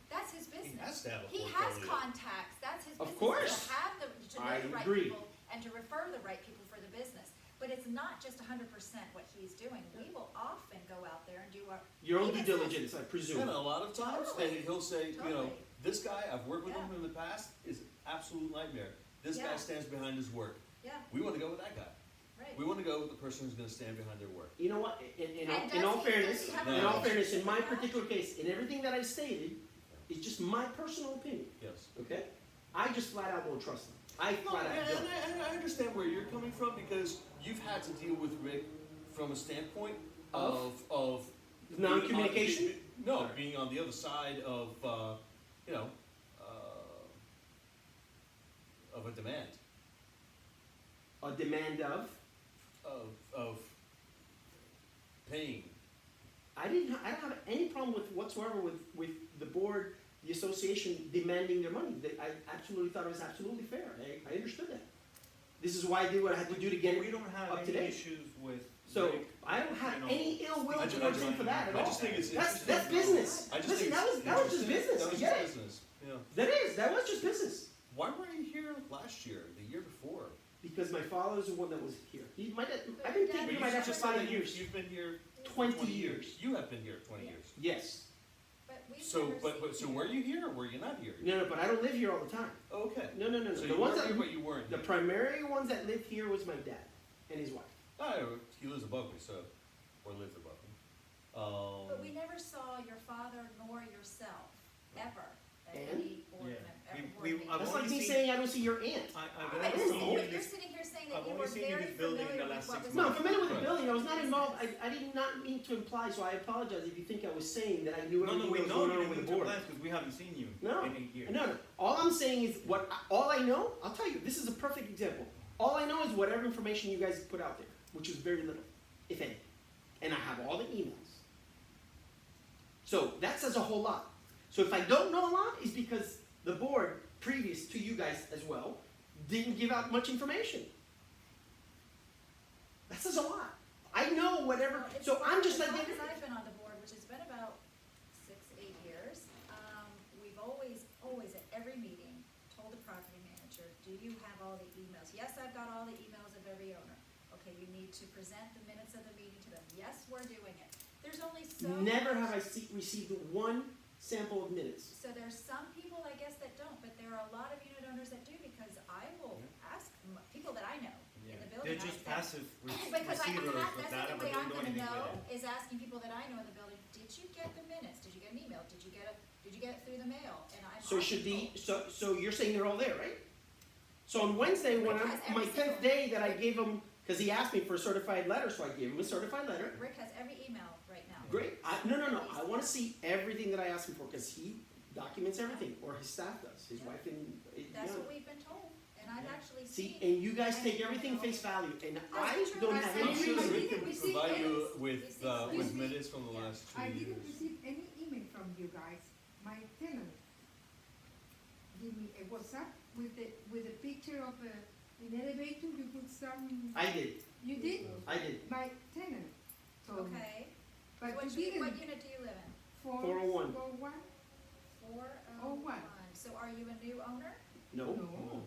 that's his business. has to have a He has portfolio. contacts, that's his Of business. course. To have to know I the right agree. people and to refer the right people for the business. But it's not just 100% what he's doing. We will often go out there and do our. Your own he due does- diligence, I presume. And a lot of times, Totally. he'll say, Totally. this guy, I've worked with him Yeah. in the past, is absolute nightmare. This guy Yeah. stands behind his work. Yeah, We want to go with that guy. right. We want to go with the person who's going to stand behind their work. You know what, in And all does he- fairness, does he have a in all relationship fairness, in my with that? particular case, in everything that I stated, it's just my personal opinion, Yes. okay? I just flat out won't trust them. I No, flat out don't. and I understand where you're coming from because you've had to deal with Rick from a standpoint of being on- Non-communication? No, being on the other side of of a demand A demand of, of paying. I don't have any problem with whatsoever with the board, the association demanding their money. I absolutely thought it was absolutely fair. I understood that. This is why I did what I had to do to get it We don't have up to any date. issues with. So Rick, I don't have you know, any ill will I ju- towards I him ju- for that at I all. just think it's That's interesting. business. I just Listen, think that was just interesting. business. That I was get just it. business. Yeah. That was just business. Why weren't you here last year, the year before? Because my father's the one that was here. I've been But taking Dad, care of you my dad for just 5 years. You've been here 20 years. You have been here 20 Yeah. years. Yes. But we've So, never but seen so were you here or were you not here? No, but I don't live here all the time. Oh, okay. No. So The you ones were that here, but you weren't. the here. primary ones that lived here was my dad and his wife. Oh, he lives above me, so or lives above me. But we never saw your father nor yourself, ever, at And? any board, Yeah. ever board We- meeting. I've That's only like me seen- saying I don't see your aunt. I've I only just seen think you that you're this. sitting here saying I've that you only were seen you very this building in familiar the with last what 6 was. No, I'm months. familiar with the Right. building. I was not involved. I did not mean to imply, so I apologize if you think I was saying that I knew No, everything we that was know going you on didn't with need the to board. plans because we haven't seen you No, in 8 years. no. All I'm saying is all I know, I'll tell you, this is a perfect example. All I know is whatever information you guys put out there, which is very little, if any. And I have all the emails. So that says a whole lot. So if I don't know a lot, it's because the board, previous to you guys as well, didn't give out much information. That says a lot. I know whatever, Well, it's so I'm just as like, long as I've been on the board, which has been about 6, 8 years, we've always at every meeting told the property manager, do you have all yes, I've got all the emails of every owner. Okay, you need to present the minutes of the meeting to them. Yes, we're doing it. There's only so. Never have I received one sample of minutes. So there's some people, I guess, that don't, but there are a lot of unit owners that do, because I will ask people that I know in the building. They're just I say- passive Because I receivers have, of that's data, the but way I'm don't do gonna anything know, with it. is asking people that I know in the building, did you get the minutes? Did you get an email? Did you get it through the mail? And I'm. So should the, so you're saying they're all there, right? So on Wednesday, when Rick has my every 10th single- day that I gave him, because he asked me for a certified letter, so I gave him a certified letter. Rick has every email right now. Great. No. I want to see everything that I asked him for, because he documents everything, or his staff does. His wife and That's what we've been told, and I've actually See, seen. and you guys take everything face value, and I true. don't I have said any you Sure, reason. we didn't can receive provide you minutes. with Excuse me. minutes from the last 2 I years. didn't receive any email from you guys. My tenant give me a WhatsApp with a picture of an elevator. You put some. I did. You did? I did. My tenant. told me. Okay, But what you didn't. unit do you live in? 401. 401? 401. So are you a new owner? No. No.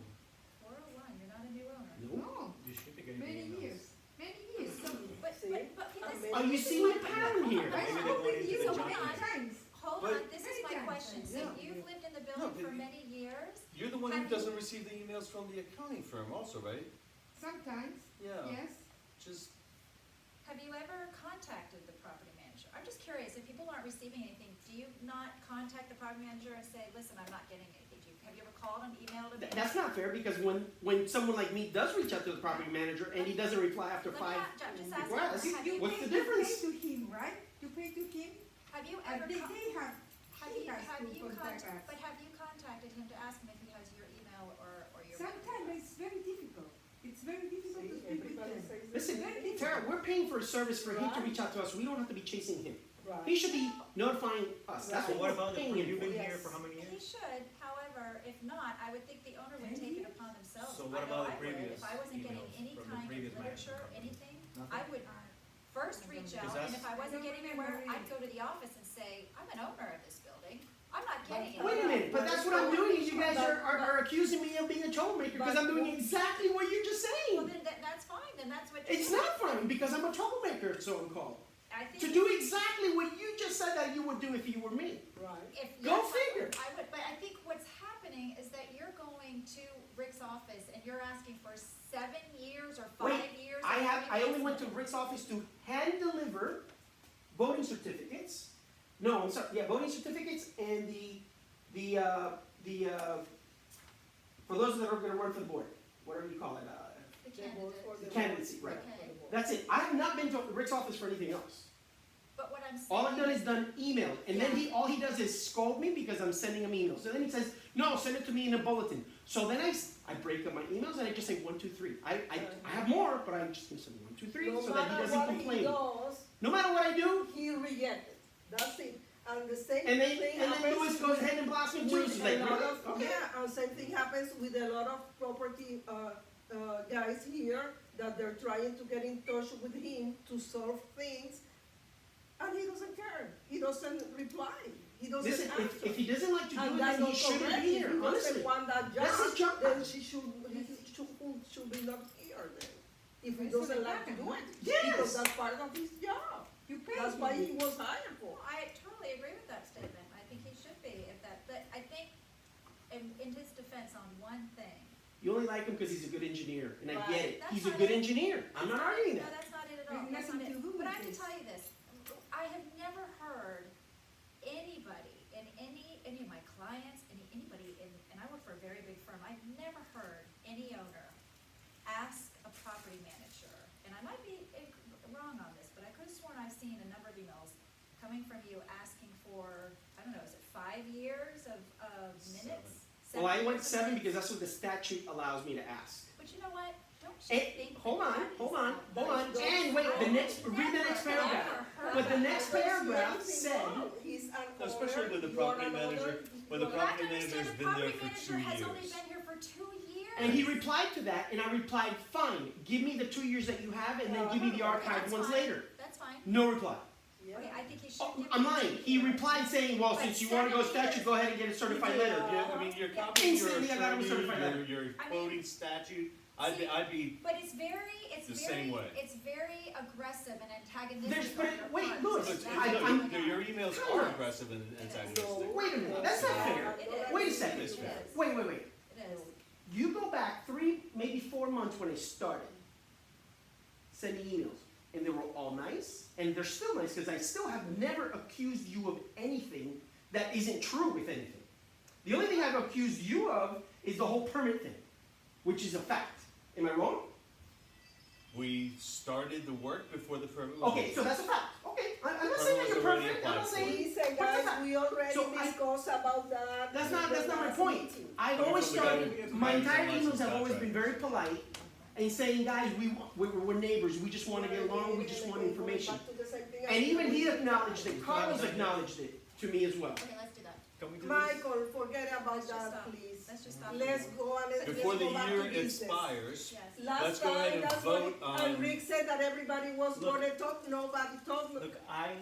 401, you're not a new owner. No. No. You should be getting Many emails. years. Many years. But See? okay, this. Are you seeing the pattern here? I Maybe they spoke went with into you the many junk mail. times. Hold But- on, this is my Many times, question. So yeah. you've lived in the No, building for but- many years? You're the one who Have you- doesn't receive the emails from the accounting firm also, right? Sometimes. Yeah. Yes. Just, Have you ever contacted the property manager? I'm just curious, if people aren't receiving anything, do you not contact the property manager and say, listen, I'm not getting anything? Have you ever called him, emailed him? That's not fair, because when someone like me does reach out to the property manager and he doesn't reply after Let me 5 I'm just asking, requests, have you, what's the You difference? pay to him, right? You pay to him. have you And ever, they con- have. have He you, has have to you contact us. but have you contacted him to ask him if he has your email or your? Sometimes it's very difficult. It's very difficult to speak with Everybody them. says that. Listen, Tara, we're paying for a service for him to reach out to us. We don't have to be chasing him. Right. He should be notifying us. That's So what what we're about the, paying you've him been for. here Yes. for how many He years? should, however, if not, I would think the owner would take it upon themselves. So I what know about the I would. previous If I wasn't getting emails any from the kind of previous literature, management company? anything, Nothing? I would first reach out, Because and if I wasn't I don't getting remember anywhere, I'd either. go to the office and say, I'm an owner of this building, I'm not getting it. Wait a minute, but that's what I'm doing, and you guys are accusing me of being a troublemaker because I'm doing exactly what you're just Well, saying. then that's fine, then that's what. you're It's doing. not fun because I'm a troublemaker, so I'm called. I think. To do exactly what you just said that you would do if you were me. Right. If, Go yes, figure. I would, but I think what's happening is that you're going to Rick's office and you're asking for 7 years or 5 Wait, years. I only went to Rick's office to hand deliver voting certificates. No, I'm sorry, yeah, voting certificates and for those that are gonna run for the board, whatever you call it, The They vote for candidate. the candidacy, right. Okay. That's it. I have not been to Rick's office for anything else. But what I'm saying. All I've done is done email, and then all he does is scold me because I'm sending him emails. So then he says, no, send it to me in a bulletin. So then I break up my emails and I just say 1, 2, 3. I have more, but I'm just gonna say 1, 2, 3 No so that he matter doesn't what he complain. does, No matter what I do, he rejected. That's it. And the same and thing then happens Luis goes ahead and blasts me too. with She's a like, lot really? of, Okay. yeah, and same thing happens with a lot of property guys here that they're trying to get in touch with him to solve things, and he doesn't care. He doesn't reply. He doesn't Listen, answer. if he doesn't like to do And it, that's then he not shouldn't correct. be If here, he honestly. doesn't want that That's his job. then he should be not here then. If he That's what doesn't like to happened. do it. Yes. Because that's part of his job. You pay That's him. why he was hired for. I totally agree with that statement. I think he should be if that, but I think in his defense on one thing. You only like him because he's a good engineer, and I Right. get it. That's He's a not good it. engineer. I'm not arguing No, that. that's not it at all. There's That's not nothing it. to do But I with have to this. tell you this, I have never heard anybody in any of my clients, anybody in, and I work for a very big firm, I've never heard any owner ask a property manager, and I might be wrong on this, but I could have sworn I've seen a number of emails coming from you asking for, I don't know, is it 5 years of minutes? Well, I went years of 7 minutes? because that's what the statute allows me to ask. But you know what? Don't you And, think? hold that on, that hold is on, a- hold on, and wait, read the next paragraph. But the next paragraph said, He's an especially owner, when the you're property an owner, manager, when the you're You have property to understand manager's the been there property for manager 2 has only years. been here for 2 years. and he replied to that, and I replied, fine, give me the 2 years that you have, and then give me the Okay, archived that's ones fine. later. That's fine. No reply. Yeah. Okay, I think he should Oh, give I'm you lying. 2 He years. replied saying, well, But since you wanna go 7 statute, years. go ahead and get a certified letter. Yeah, I mean, you're copying your Instantly, I got him a certified letter. attorney, you're I mean- quoting statute I'd be But it's very, The same way. it's very aggressive and antagonistic There's- but on your wait, part. Louis, So It's- that's I- what I'm- I'm at. your emails are aggressive and antagonistic. Wait a minute, that's not fair. It is. Wait a second. It is. Wait. It is. You go back 3, maybe 4 months when I started sending emails, and they were all nice, and they're still nice because I still have never accused you of anything that isn't true, if anything. The only thing I've accused you of is the whole permit thing, which is a fact. Am I wrong? We started the work before the permit was Okay, issued. so that's a fact. Okay, I'm not saying that you're Permit was already perfect. I'm not applied for. saying. Listen, but that's a guys, fact. we already So I- discussed about that. That's in not the my last point. meeting. I've But always we gotta started, get my entire license emails have always been very polite and saying, guys, we're neighbors, we just wanna get along, we just want information. Back to the same thing. And even he acknowledged it, Carlos acknowledged it to me as well. Okay, let's do that. Can we do this? Michael, forget about Let's just that, stop. please. Let's just stop. Let's go and let's Before the go back year to business. expires, Yes. Last Let's go ahead time, and that's vote what, on- and Rick said that everybody was Look. gonna talk, nobody talked. Look, I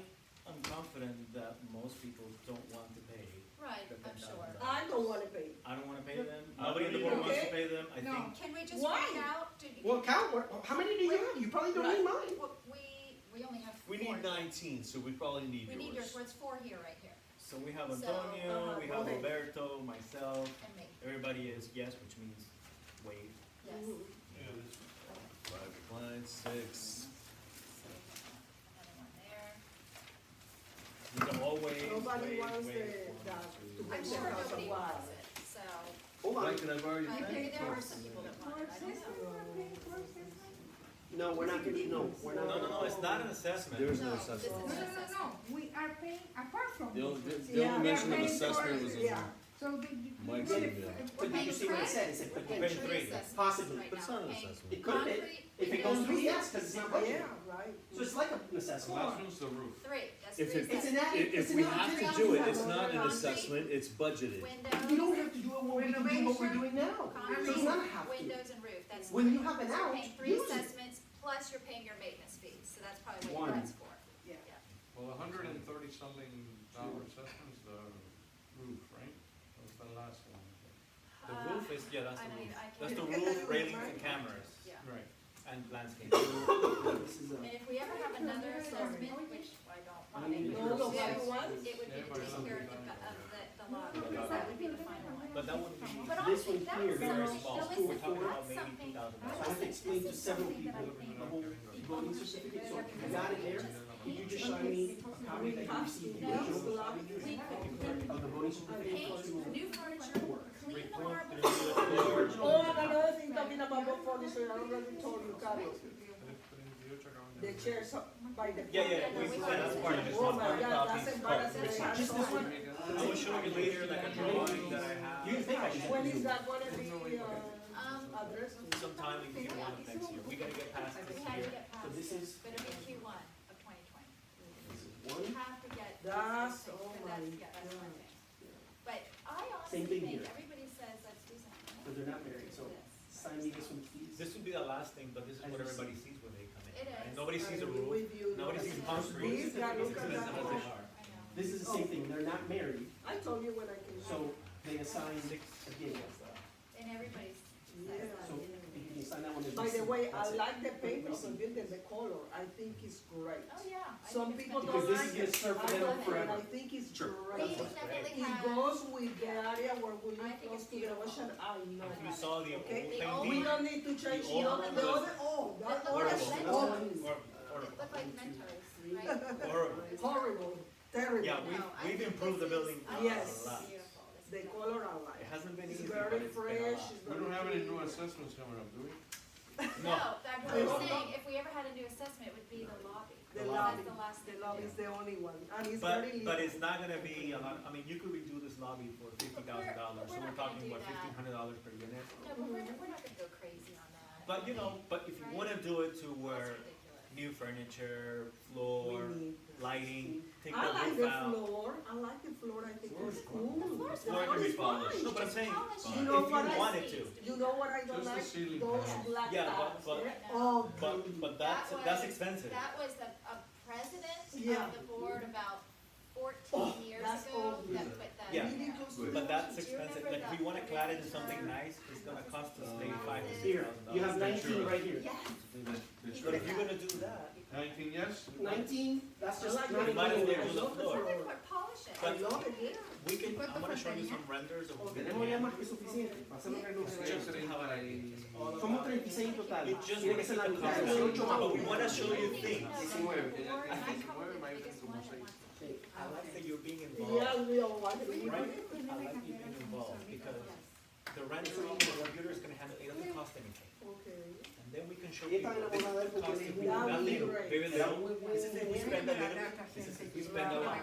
am confident that most people don't want to pay. Right, the I'm sure. $10,000. I don't wanna pay. I don't wanna pay them, nobody in the board wants to Okay. pay them, I No. think. Can we just Why? find out? Well, how many do you have? You probably don't need mine. We only have 4. we need 19, so we probably need We need yours, yours. well, it's 4 here, right here, So we have So, Antonio, we have okay. Roberto, myself, and me, everybody is yes, which means waive. yes. Five clients, 6. Anyone there? We can all waive, Nobody waive, wants waive, the- one, that two, to I'm make sure more of nobody a wants why. it, so, Hold on. Mike, and I've already maybe there are paid. some people that want it, I don't know. No, we're not gonna, no, we're not. No, it's not an assessment. There is No, no this is assessment. No, an no, no, assessment. no, we are paying apart from The this. only, the Yeah, only mention of paying assessment for- was in yeah. So the. But did you see what it said? It said We're paying potential. 3 Three. assessments Possibly. right But it's now, not an paying assessment. It could have been. concrete, If it goes windows, through, yes, because it's not budgeted. Yeah, right. So it's like an assessment. the roof. 3, that's If 3 it- It's an assessments. added, it's If an we have added. to do it, it's Concrete, not an concrete, assessment, it's budgeted. Windows. You don't have to do it when we can do what we're doing now. So Concrete, it's not a have to. windows and roof, that's. When you three. have an So you're out, paying 3 use it. assessments, plus you're paying your maintenance fees, so that's probably One. what that's for. Yeah. Well, $130-something assessment's the roof, right? That was the last one. The roof is, yeah, that's I the mean, roof. I That's the can't- roof, railings and cameras, Yeah. Right. and landscape. This is And if we ever have another assessment, which I don't I want, mean, it no, would no, be, but what? it would be to take care of the lobby, Okay. because that would be the final one. But that would be But This honestly, one that's here, very something, small. now We're listen, talking about that's maybe something, $2,000. So I have to explain to several something that people I think the whole voting certificate, so you got it there. Can you just sign me a copy that you received the No. original we could of the voting certificate? paint new furniture, clean the marble The floor. original. Oh, and another thing talking about what furniture, I already told you, Carlos. The chairs up by the. Yeah, we said that's part of it, it's Oh not my hard God, copies. that's embarrassing. It's I have Just so this one? much- I will show you later like a drawing that I have. You think I should have When to is do that gonna be, it? Sometime in Q1 of next year. We gotta get past We this had to year. get past So this it, is- but it'll be Q1 of 2020. This is We one. have to get. That's- these things, oh but my that's, yeah, that's one God. thing. But I Same honestly thing think, here. everybody says let's do something. But they're not married, so sign me this one, please. This would be the last thing, but this is As what you everybody see. sees when they come in. It right? is. Nobody sees a I'm roof, with you. nobody sees concrete. These guys, It's look at expensive that. as they are. I know. This is the same thing, they're not married, I told you when I came. so they assign again. And everybody's Yeah. So if you can sign that one. as By you the see, way, I that's it. like the paint What of we the see. building, the color, I think it's great. Oh, yeah. I Some think it's people Because don't this like is it. gonna serve for I them love it, forever. I think it's Sure. We great. definitely It have. goes with the area where we I live think close it's to the beautiful. ocean, I know. If you saw the old Okay. The painting. old We don't need to change The the old other, one the was other, oh, that horrible. other, That oh, Or, It looked like Mentos, right? horrible. horrible, terrible. Yeah, No, I we've think improved the this is- building I a think Yes. this is lot. beautiful. This The is color I It like. hasn't been It's easy, but very it's been a fresh. lot. it's We don't very have any clean. new assessments coming up, do we? No, that what No. I'm saying, if we ever had a new assessment, it would be the lobby. The That's lobby, the last the thing lobby to is do. the only one, and it's very. But it's not gonna be a lot, I mean, you could redo this lobby for $50,000, so We're we're not gonna talking, do what, that. $1,500 per unit? No, but we're not gonna go crazy on that. But, you know, but if you wanna do it to where That's ridiculous. new furniture, We floor, need lighting, take the I like roof the out. floor, I like the floor, I think Floor it's is cool. The floor's Floor can floor be is polished. fine. No, but I'm saying, Polish if it. You you know what I wanted see? to. You know what I don't Just the like? ceiling Those panels. black Yeah, tiles, but- they're No. ugly. But that's That was- expensive. That was a president Yeah. of the board about 14 years that's ago old. that put that Yeah. in there. But that Do you expensive, remember like, if we that wanna clad it in red something term? nice, it's gonna cost us maybe $5,000 to Here, $6,000. you have 19 right here. Yes. But if you're gonna do that, 19, yes? 19, that's just like not you might as well even- do the floor. Polish it. But love it, yeah. we can, I'm gonna show you some renders of what we Tenemos ya can. más que suficiente para hacer lo que nos It's just to have an idea. It's all Somos about- 36 total. You just Tiene wanna que ser keep la the mitad, cost 18 más but we uno. wanna show you things. 19. I like that you're being Yeah, involved, we all like it. right? I like you being involved, because the rendering, the computer is gonna handle, it doesn't cost anything. Okay. And then we can show Ella you está what this enamorada de él porque costs él if es we do muy- that little, That very would little. This is if we spend a little, this is if we spend a lot.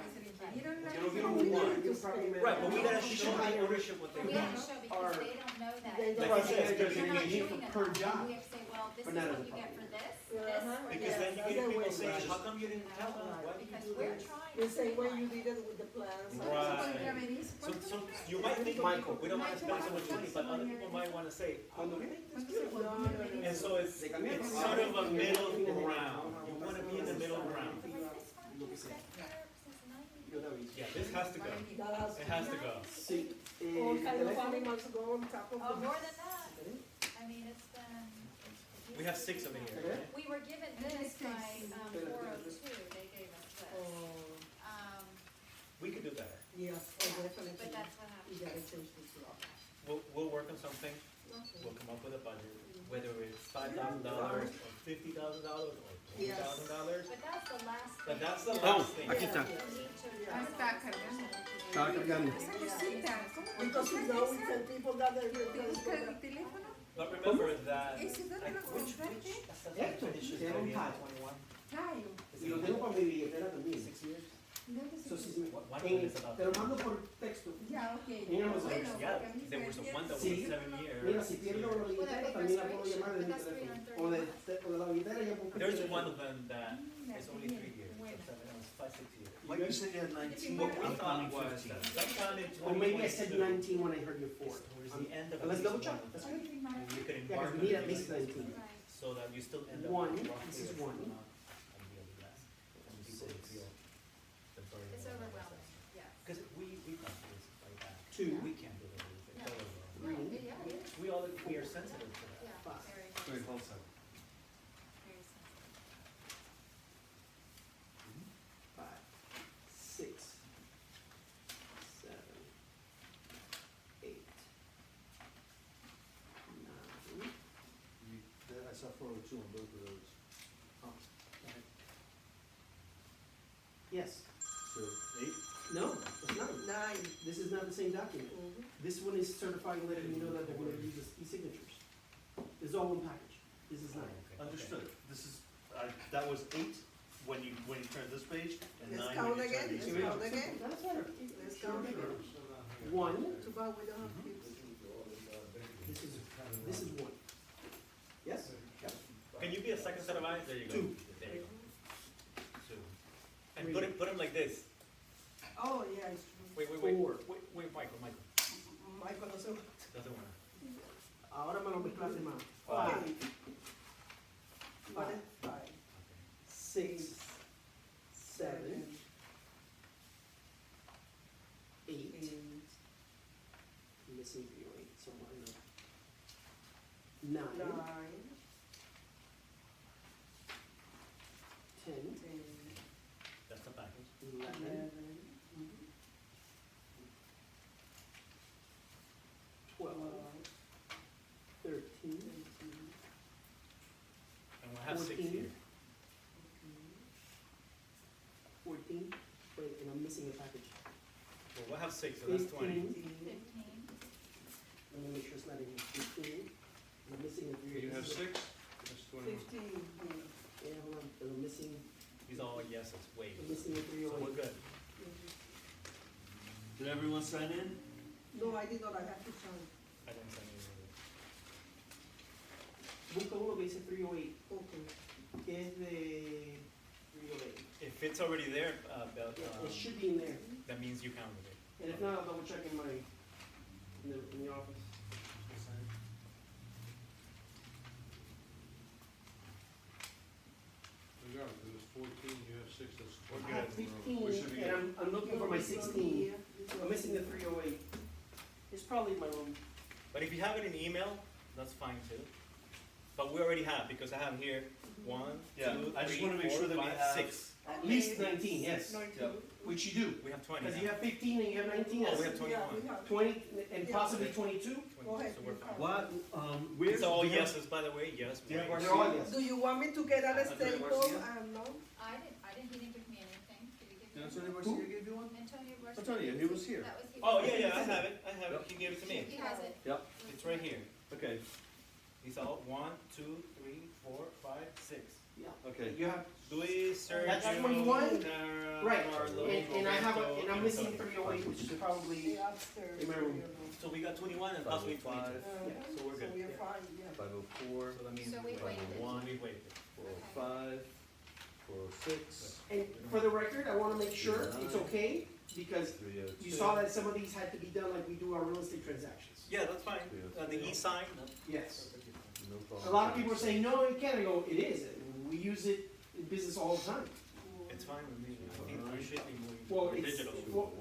Yo no quiero un one, yo probably me- Right, but we gotta show the ownership what they We have want. to show because they don't know that. They don't They're know that. not They're doing getting it. paid per job. We have to say, well, this is But not what as a you get for this, Uh-huh. for Because this. then you That's get the people way saying, it is. how come you didn't tell us? Why did you Because do we're this? trying. The same way you did it with the plans. Right. So you might think, Michael, we don't wanna spend so much money, but other people might wanna say, Cuando viene, es beautiful. and so it's sort of a middle ground. You wanna be in the middle ground. Lo que sea. Yo te aviso. Yeah, this has to go. It has to go. Sí. All kind of teléfono. animals go on top of Oh, the. more than that. I mean, it's been. We have 6 over here. We were given this by, 402, they gave us this. Oh, We could do better. yes, oh, definitely. But that's what You happened. gotta change this law. We'll work on something. We'll come up with a budget, whether it's $5,000 or $50,000 or $20,000. But that's the last thing. But that's the Oh, last thing. aquí está. You need to. Ah, está cargando. Estaba cargando. Esa cosita, ¿cómo Because you know, we tell people that they're ¿Te busca el teléfono? But remember that, ¿Ese dónde like, lo which compraste? assessment finishes se llama un maybe pad. at 21? Tayo. Y lo tengo para mi billetera también. 6 years? ¿Dónde So, se si me- One of en- them is about- te lo mando por texto. Ya, ok. Mira, Bueno, pues, porque Yeah, a mí there se was me one that was Sí. 7 years. Mira, si pierdo la billetera, también la puedo llamar desde mi But that's teléfono. O de la billetera ya puedo. There's one of them that Mm, is only 3 years, or 5, 6 years. Like you said, you had 19, What we I'm thought counting was 15. that sometime in Or maybe I said 2022, 19 when I heard your four. towards the end of Let's at double least check. one of That's them, good. and you could Yeah, embark because on we need it at least 19. so that you still end up One, with roughly this is the same one. amount and the other less. And people would feel the burden It's of the overwhelming, process. yes. Because we've gone through this like that. Two. We can't do it. It's No. overwhelming. Three, Yeah, it is. We are sensitive to that. Yeah, Five. very, Wait, hold on. very sensitive. 5, 6, 7, 8, 9. I saw 402 on both of those. Oh, okay. Yes. So 8? No, it's not. 9. This is not the same document. This one is certifying letting you know that they're gonna use the e-signatures. This is all one package. This is not. Okay. Understood. This is, that was 8 when you turned this page, and Let's 9 count when you again, turned let's these. count again. That's better. Let's count again. 1, Too bad we don't have people. this is 1. Yes? Yep. Can you be a second set of eyes? There you go. 2. There you go. 2. And put him like this. Oh, yeah, it's true. Wait, 4. Michael. Michael doesn't. Doesn't wanna. Ahora me lo mezclaste más. Five. 5, But it's 5. 6, 7, 8. Missing 8 somewhere in there. 9, 9, 10, 10, That's the package. 11, 11, 12, 13, 13, And we'll have 6 14. here. 14. Wait, and I'm missing a package. Well, we'll have 6, so that's 20. 15. 15. Let me make sure it's not in here. 15. I'm missing a 3. You have 6, that's 21. 15. Yeah, hold on. I'm missing, These are all yeses, wait. I'm missing a 3. So we're good. Did everyone sign in? No, I did not, I have to sign. I didn't sign any Busca uno que dice 308. Okay. ¿Qué es de 308? If it's already there, It should be in there. that means you counted it. And if not, I'll double check in the office. You got it, 'cause it's 14, you have 6, that's We're I have good. 15, We should be and I'm looking for my 16. I'm missing the 308. It's probably in my room. But if you have it in email, that's fine too. But we already have, because I have here, 1, Yeah, 2, I just 3, wanna make 4, sure that we 5, have- 6. At least 19, yes. Yep. Which you do. We have 20 Because now. you have 15 and you have 19, Oh, yes. we have 21. Yeah, we have. 20 and Yeah. possibly 22. 20, Go ahead, so we're you fine. have- What, where's? It's all do you have- yeses, by the way, yes. Do you have right. They're all yes. Do you want me to get a Antonio staple? Garcia? No? He didn't give me anything. Did he give Did you? Antonio Garcia give you one? Antonio Garcia. Antonio, he was here. That was he. Oh, yeah, I have it, Yep. He gave it to me. He has it. Yep. It's right here. Okay, These all, 1, 2, 3, 4, 5, 6. Yeah. okay. You have, Luis, Sergio, That's 21? Tara, right, Carlos, and I have, Roberto, and I'm missing Antonio. 308, which is probably, The upstairs. in my room. you know. So we got 21 and possibly 22. 505, Yeah. So we're good. So we're fine, yeah. 504, So that means So we we waived it. one, we waived it. 405, 406, and for the record, I wanna make sure it's okay, because 302. you saw that some of these had to be done like we do our real estate transactions. Yeah, that's fine. The e-sign, Yes. No problem. A lot of people are saying, no, it can't. I go, it is. We use it in business all the time. it's fine with me. I think we should be Well, moving it's, digital.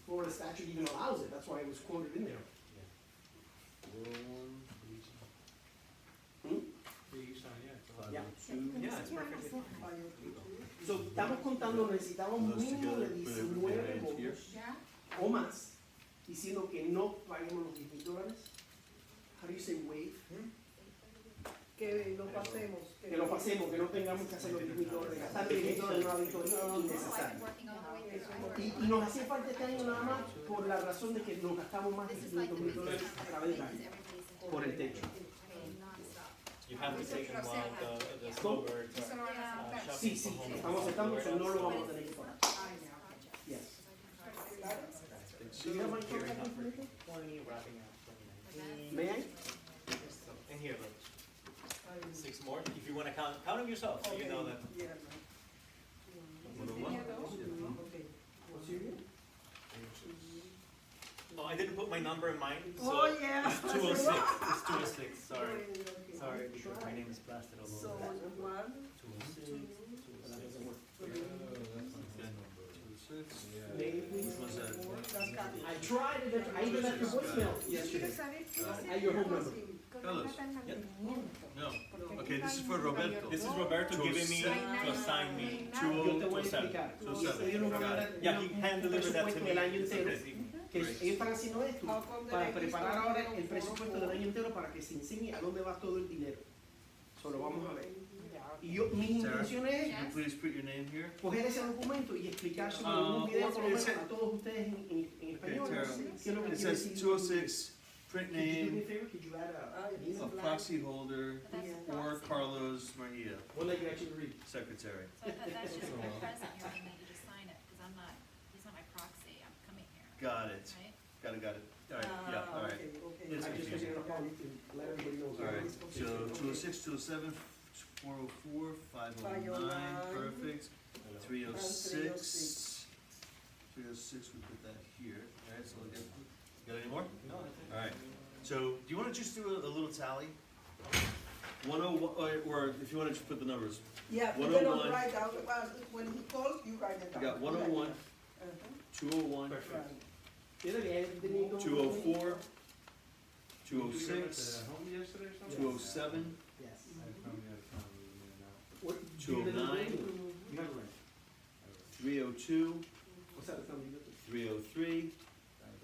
Florida statute even allows it. That's why it was quoted in there. 401, The e-sign, yeah. it's all- Yeah. 502. Yeah, it's perfectly fine. So, estamos contando, necesitamos un Those mínimo de together, put 19 everything here. votos Ya, o más, diciendo que no paguemos los $10,000. How do you say waive? Que lo pasemos. Que lo pasemos, que no tengamos que hacer los $10,000, gastar $10,000 en una auditoría So I've been innecesaria. working all the way through. Y nos hacía falta este año nada más por la razón de que nos gastamos más de This is like the $500 business a través del because año, everybody's in por el techo. paying nonstop. You have to take them while the ¿Cómo? snowbirds eso lo van a are aceptar. Sí, sí, estamos aceptando, eso no lo vamos a tener que pagar. Ah, ya, ok. Yes. So you have my gearing contact up for information? 20, wrapping up 2019. May I? So, and here, look, 6 more. If you want to count them yourself, so you know that. Yeah. 101? Okay. What's your name? Oh, I didn't put my number in mine, so Oh, yeah. it's 206. It's 206. Sorry, Okay. sorry, because my name is blasted all So, over. 1, 206. That doesn't work. 26. Maybe please. What's that? that's copy. I tried it, I even left your voicemail yesterday. At your home number. Carlos. No. Okay, this is for Roberto. This is Roberto giving me to assign me Yo te voy a 207. explicar. 207. Ellos nos van a dar Yeah, he hand delivered that to presupuesto me del año entero. this evening. Que ellos están haciendo esto How come para the preparar ladies ahora don't el know presupuesto del año entero para que se enseñe a dónde va todo el dinero. Solo vamos a ver. Y mi intención Can es you please put your name here? coger ese documento y explicárselo en un video por lo menos a todos ustedes en español. Tara. ¿Qué es lo que It quiere says decir? 206, print Could you do me a name favor? Could you add a of proxy holder But that's the or proxy. Carlos Mejia, one that you actually read? secretary. So that's just my present here, I need you to sign it, because he's not my proxy, I'm coming here, Got it. right? Got it. All right, yeah, all right. It's I just confusing. figured it upon to let everybody know. All right, so 206, 207, 404, 509, perfect. 306, 306, we put that here. All right, so we'll get, got any more? No, that's it. All right, so do you want to just do a little tally? 101, or if you want to just put the numbers. Yeah, you 101. cannot write down, when he calls, you write it We down. got 101, Uh-huh. 201, Perfect. Tiene bien, tenía como- 204, You were at 206, the home yesterday or something? 207, Yes. I found you had found it now. What- 209. You have it right. 302, What's that number you got? 303,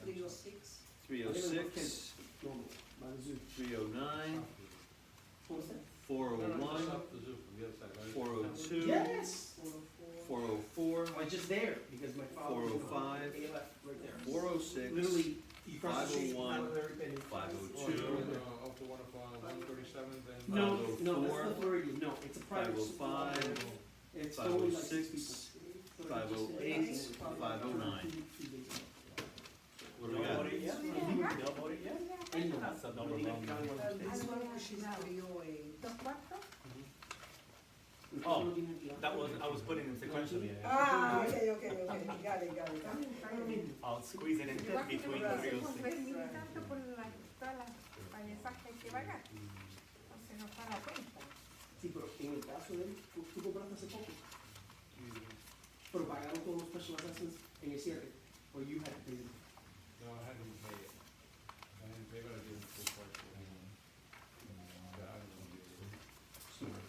306. 306, Normal. By the zoo. 309, What was that? No, no, just 401, up the zoo from the other side, right? 402, Yes! 404, I was just there because my father. 405, He left right there. 406, Literally, you cross the street. 501, out of every penny. 502, Up to 137, then. No, no, 504, that's the Floridian, no, it's a private. 505, It's only like 506, 6 people. 508, 509. What do we got? Y'all voted yet? Y'all voted yet? I know. That's a But number you wrong. can count one. This one, she's 308. Oh, that was, I was putting them sequentially. Ah, okay, got it. I'll squeeze it in between the 306. tanto por todas las payasas que hay que pagar. Entonces no está la cuenta. Sí, pero en el caso de él, tú compraste hace poco. Pero pagaron todos los special assessments en el cierre, or you had to pay them. No, I hadn't paid it. I didn't pay, but I did full price. Yeah, I don't know.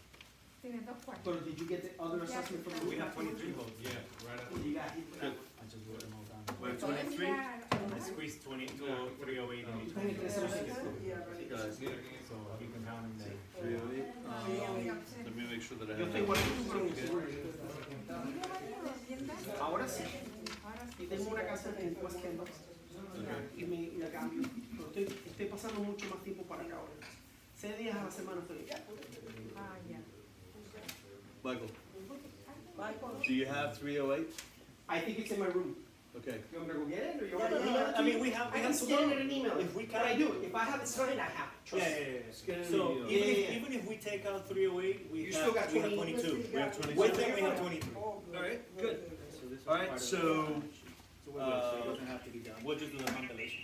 Tiene dos cuartos. But did you get the other assessment from the? We have 23 votes. Yeah, right What after. do you got? I just wrote them all down. Wait, Pueden 23? ir a- I squeezed 20 to 308 in each one. Yeah, right. Guys, So you can count them there. 308. Let me make sure that I Yo have. estoy igual que that. tú. Ahora sí. Y tengo una casa en West Carlos y me la cambio. Pero estoy pasando mucho más tiempo para acá ahora. 6 días a la semana estoy acá. Ah, ya. Michael, Michael. do you have 308? I think it's in my room. Okay. You want me to go get it, or you Yeah, want me to yeah, email it to I mean, you? we have I can some- scan it in an email. If we But I can- do it. If I have it signed, I have it. Trust me. Scan it in So the even Yeah. if, even if we take out 308, we You have, still got we have 20. 22. We have 22. With them, we have 23. Oh, good. Alright, Good, good. good. Alright, so, So we're good, so it doesn't have to be done. We'll just do the compilation.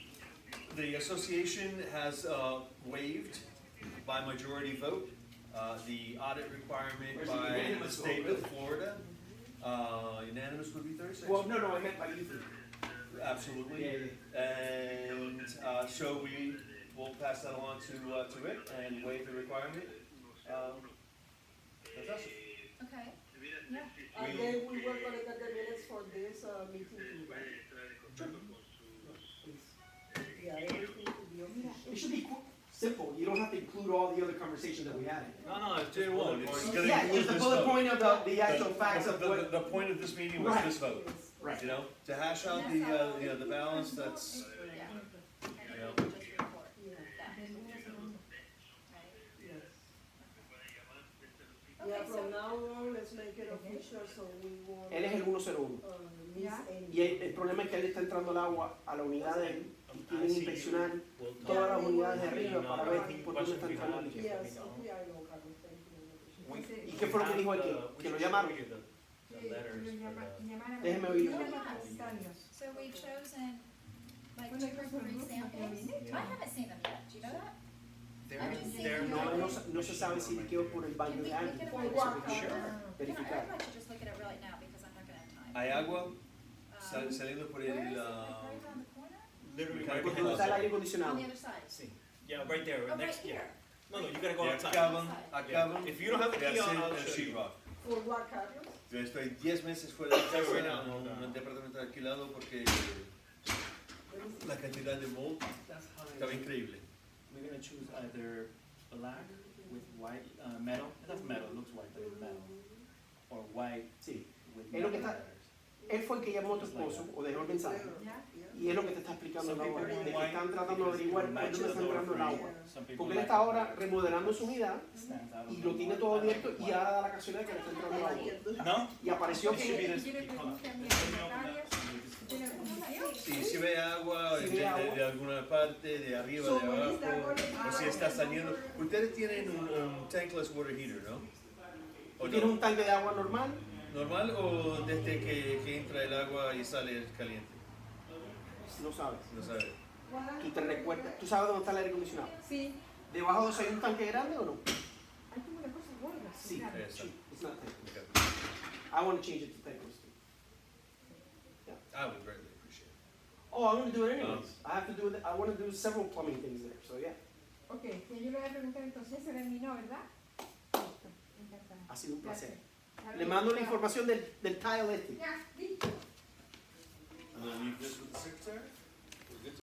the association has waived by majority vote the audit requirement Where's the by the unanimous state vote? of Florida. Unanimous would be 36? Well, no, I meant by you three. Absolutely. Yeah, And so we will pass that along to Rick and waive the requirement. Fantastic. Okay, yeah. And then we were gonna get the minutes for this meeting too, right? Yeah, everything to be official. It should be simple. You don't have to include all the other conversations that we had. No, it's It won't. It's gonna Yeah, include just the this bullet vote. point of the actual facts of what. The point of this meeting was Right. this vote, Yes. Right. you know, to hash out the, you know, the balance, that's, Yeah. And Yeah. then we'll just report Yeah. that, right? Yes. Okay, Yeah, so- from now on, let's make it official, so we won't, Él es el 101. miss Yeah. any. Y el problema es que él está entrando el agua a la unidad de él y tienen que inspeccionar We'll todas las unidades de talk. arriba para ver por dónde está Questions we entrando el have. líquido. Yes, okay, I know, Carlos, thank you. ¿Y qué fue lo que dijo aquí? Que lo llamaron. Déjeme oír. So we've chosen like 2 or 3 samples. I haven't seen them yet, do you know that? I've just seen them. No se sabe si liquidó por el baño Can we de look alguien. at it For right what? now? Sure. I'd Verificar. like to just look at it right now because I'm not gonna have time. hay agua Um, saliendo por Where is el, it? Like right around the corner? Literally Can I right put Porque no behind está el us. aire acondicionado. On the other side? Sí. Yeah, right there, Oh, right next, yeah. here. No, you gotta go de outside. acaban If you don't have the de key, hacer I'll el show you. sheetrock. For what, Carlos? Yo estoy 10 meses fuera de Tell you right now, casa, hold on. un departamento alquilado porque la cantidad de mold That's how estaba increíble. We're gonna choose either black with white, metal, that's metal, it looks white, but it's metal. Or white Sí. with Es lo que metal está- letters. Él fue el que llamó a tu esposo o dejó el mensaje. ¿Ya? Y es lo que te está explicando Some ahora, people de que want están white tratando de averiguar por because dónde está it entrando el matches agua. the Some people Porque él like está it ahora because remodelando su unidad it stands out. y lo tiene todo abierto y ahora da la casualidad que le está entrando el agua. No? Y apareció It should be que this. Yo le Hold on. pregunté a mi Let me open secretaria that. ¿tiene alguna opción? Sí, si ve agua, Si ve agua. de alguna parte, de arriba, So de when is that abajo, gonna- o si está saliendo. Ustedes tienen un tankless water heater, ¿no? ¿O tiene no? un tanque de agua normal. ¿Normal o desde que entra el agua y sale caliente? No sabes. No sabes. Tú te recuerdas. ¿Tú sabes dónde está el aire acondicionado? Sí. ¿Debajo de eso hay un tanque grande o no? Hay como una cosa gorda. Sí. claro. Exacto. It's not tank. Okay. I want to change it to tankless. I would greatly appreciate it. Oh, I'm going to do it anyways. I have to do it. I want to do several plumbing things there. So yeah, Ok, que yo le voy a preguntar entonces, se terminó, ¿verdad? Listo, encantada. ha sido un placer. Gracias. Le mando la información del tile este. Ya, listo. And then leave this with the secretary?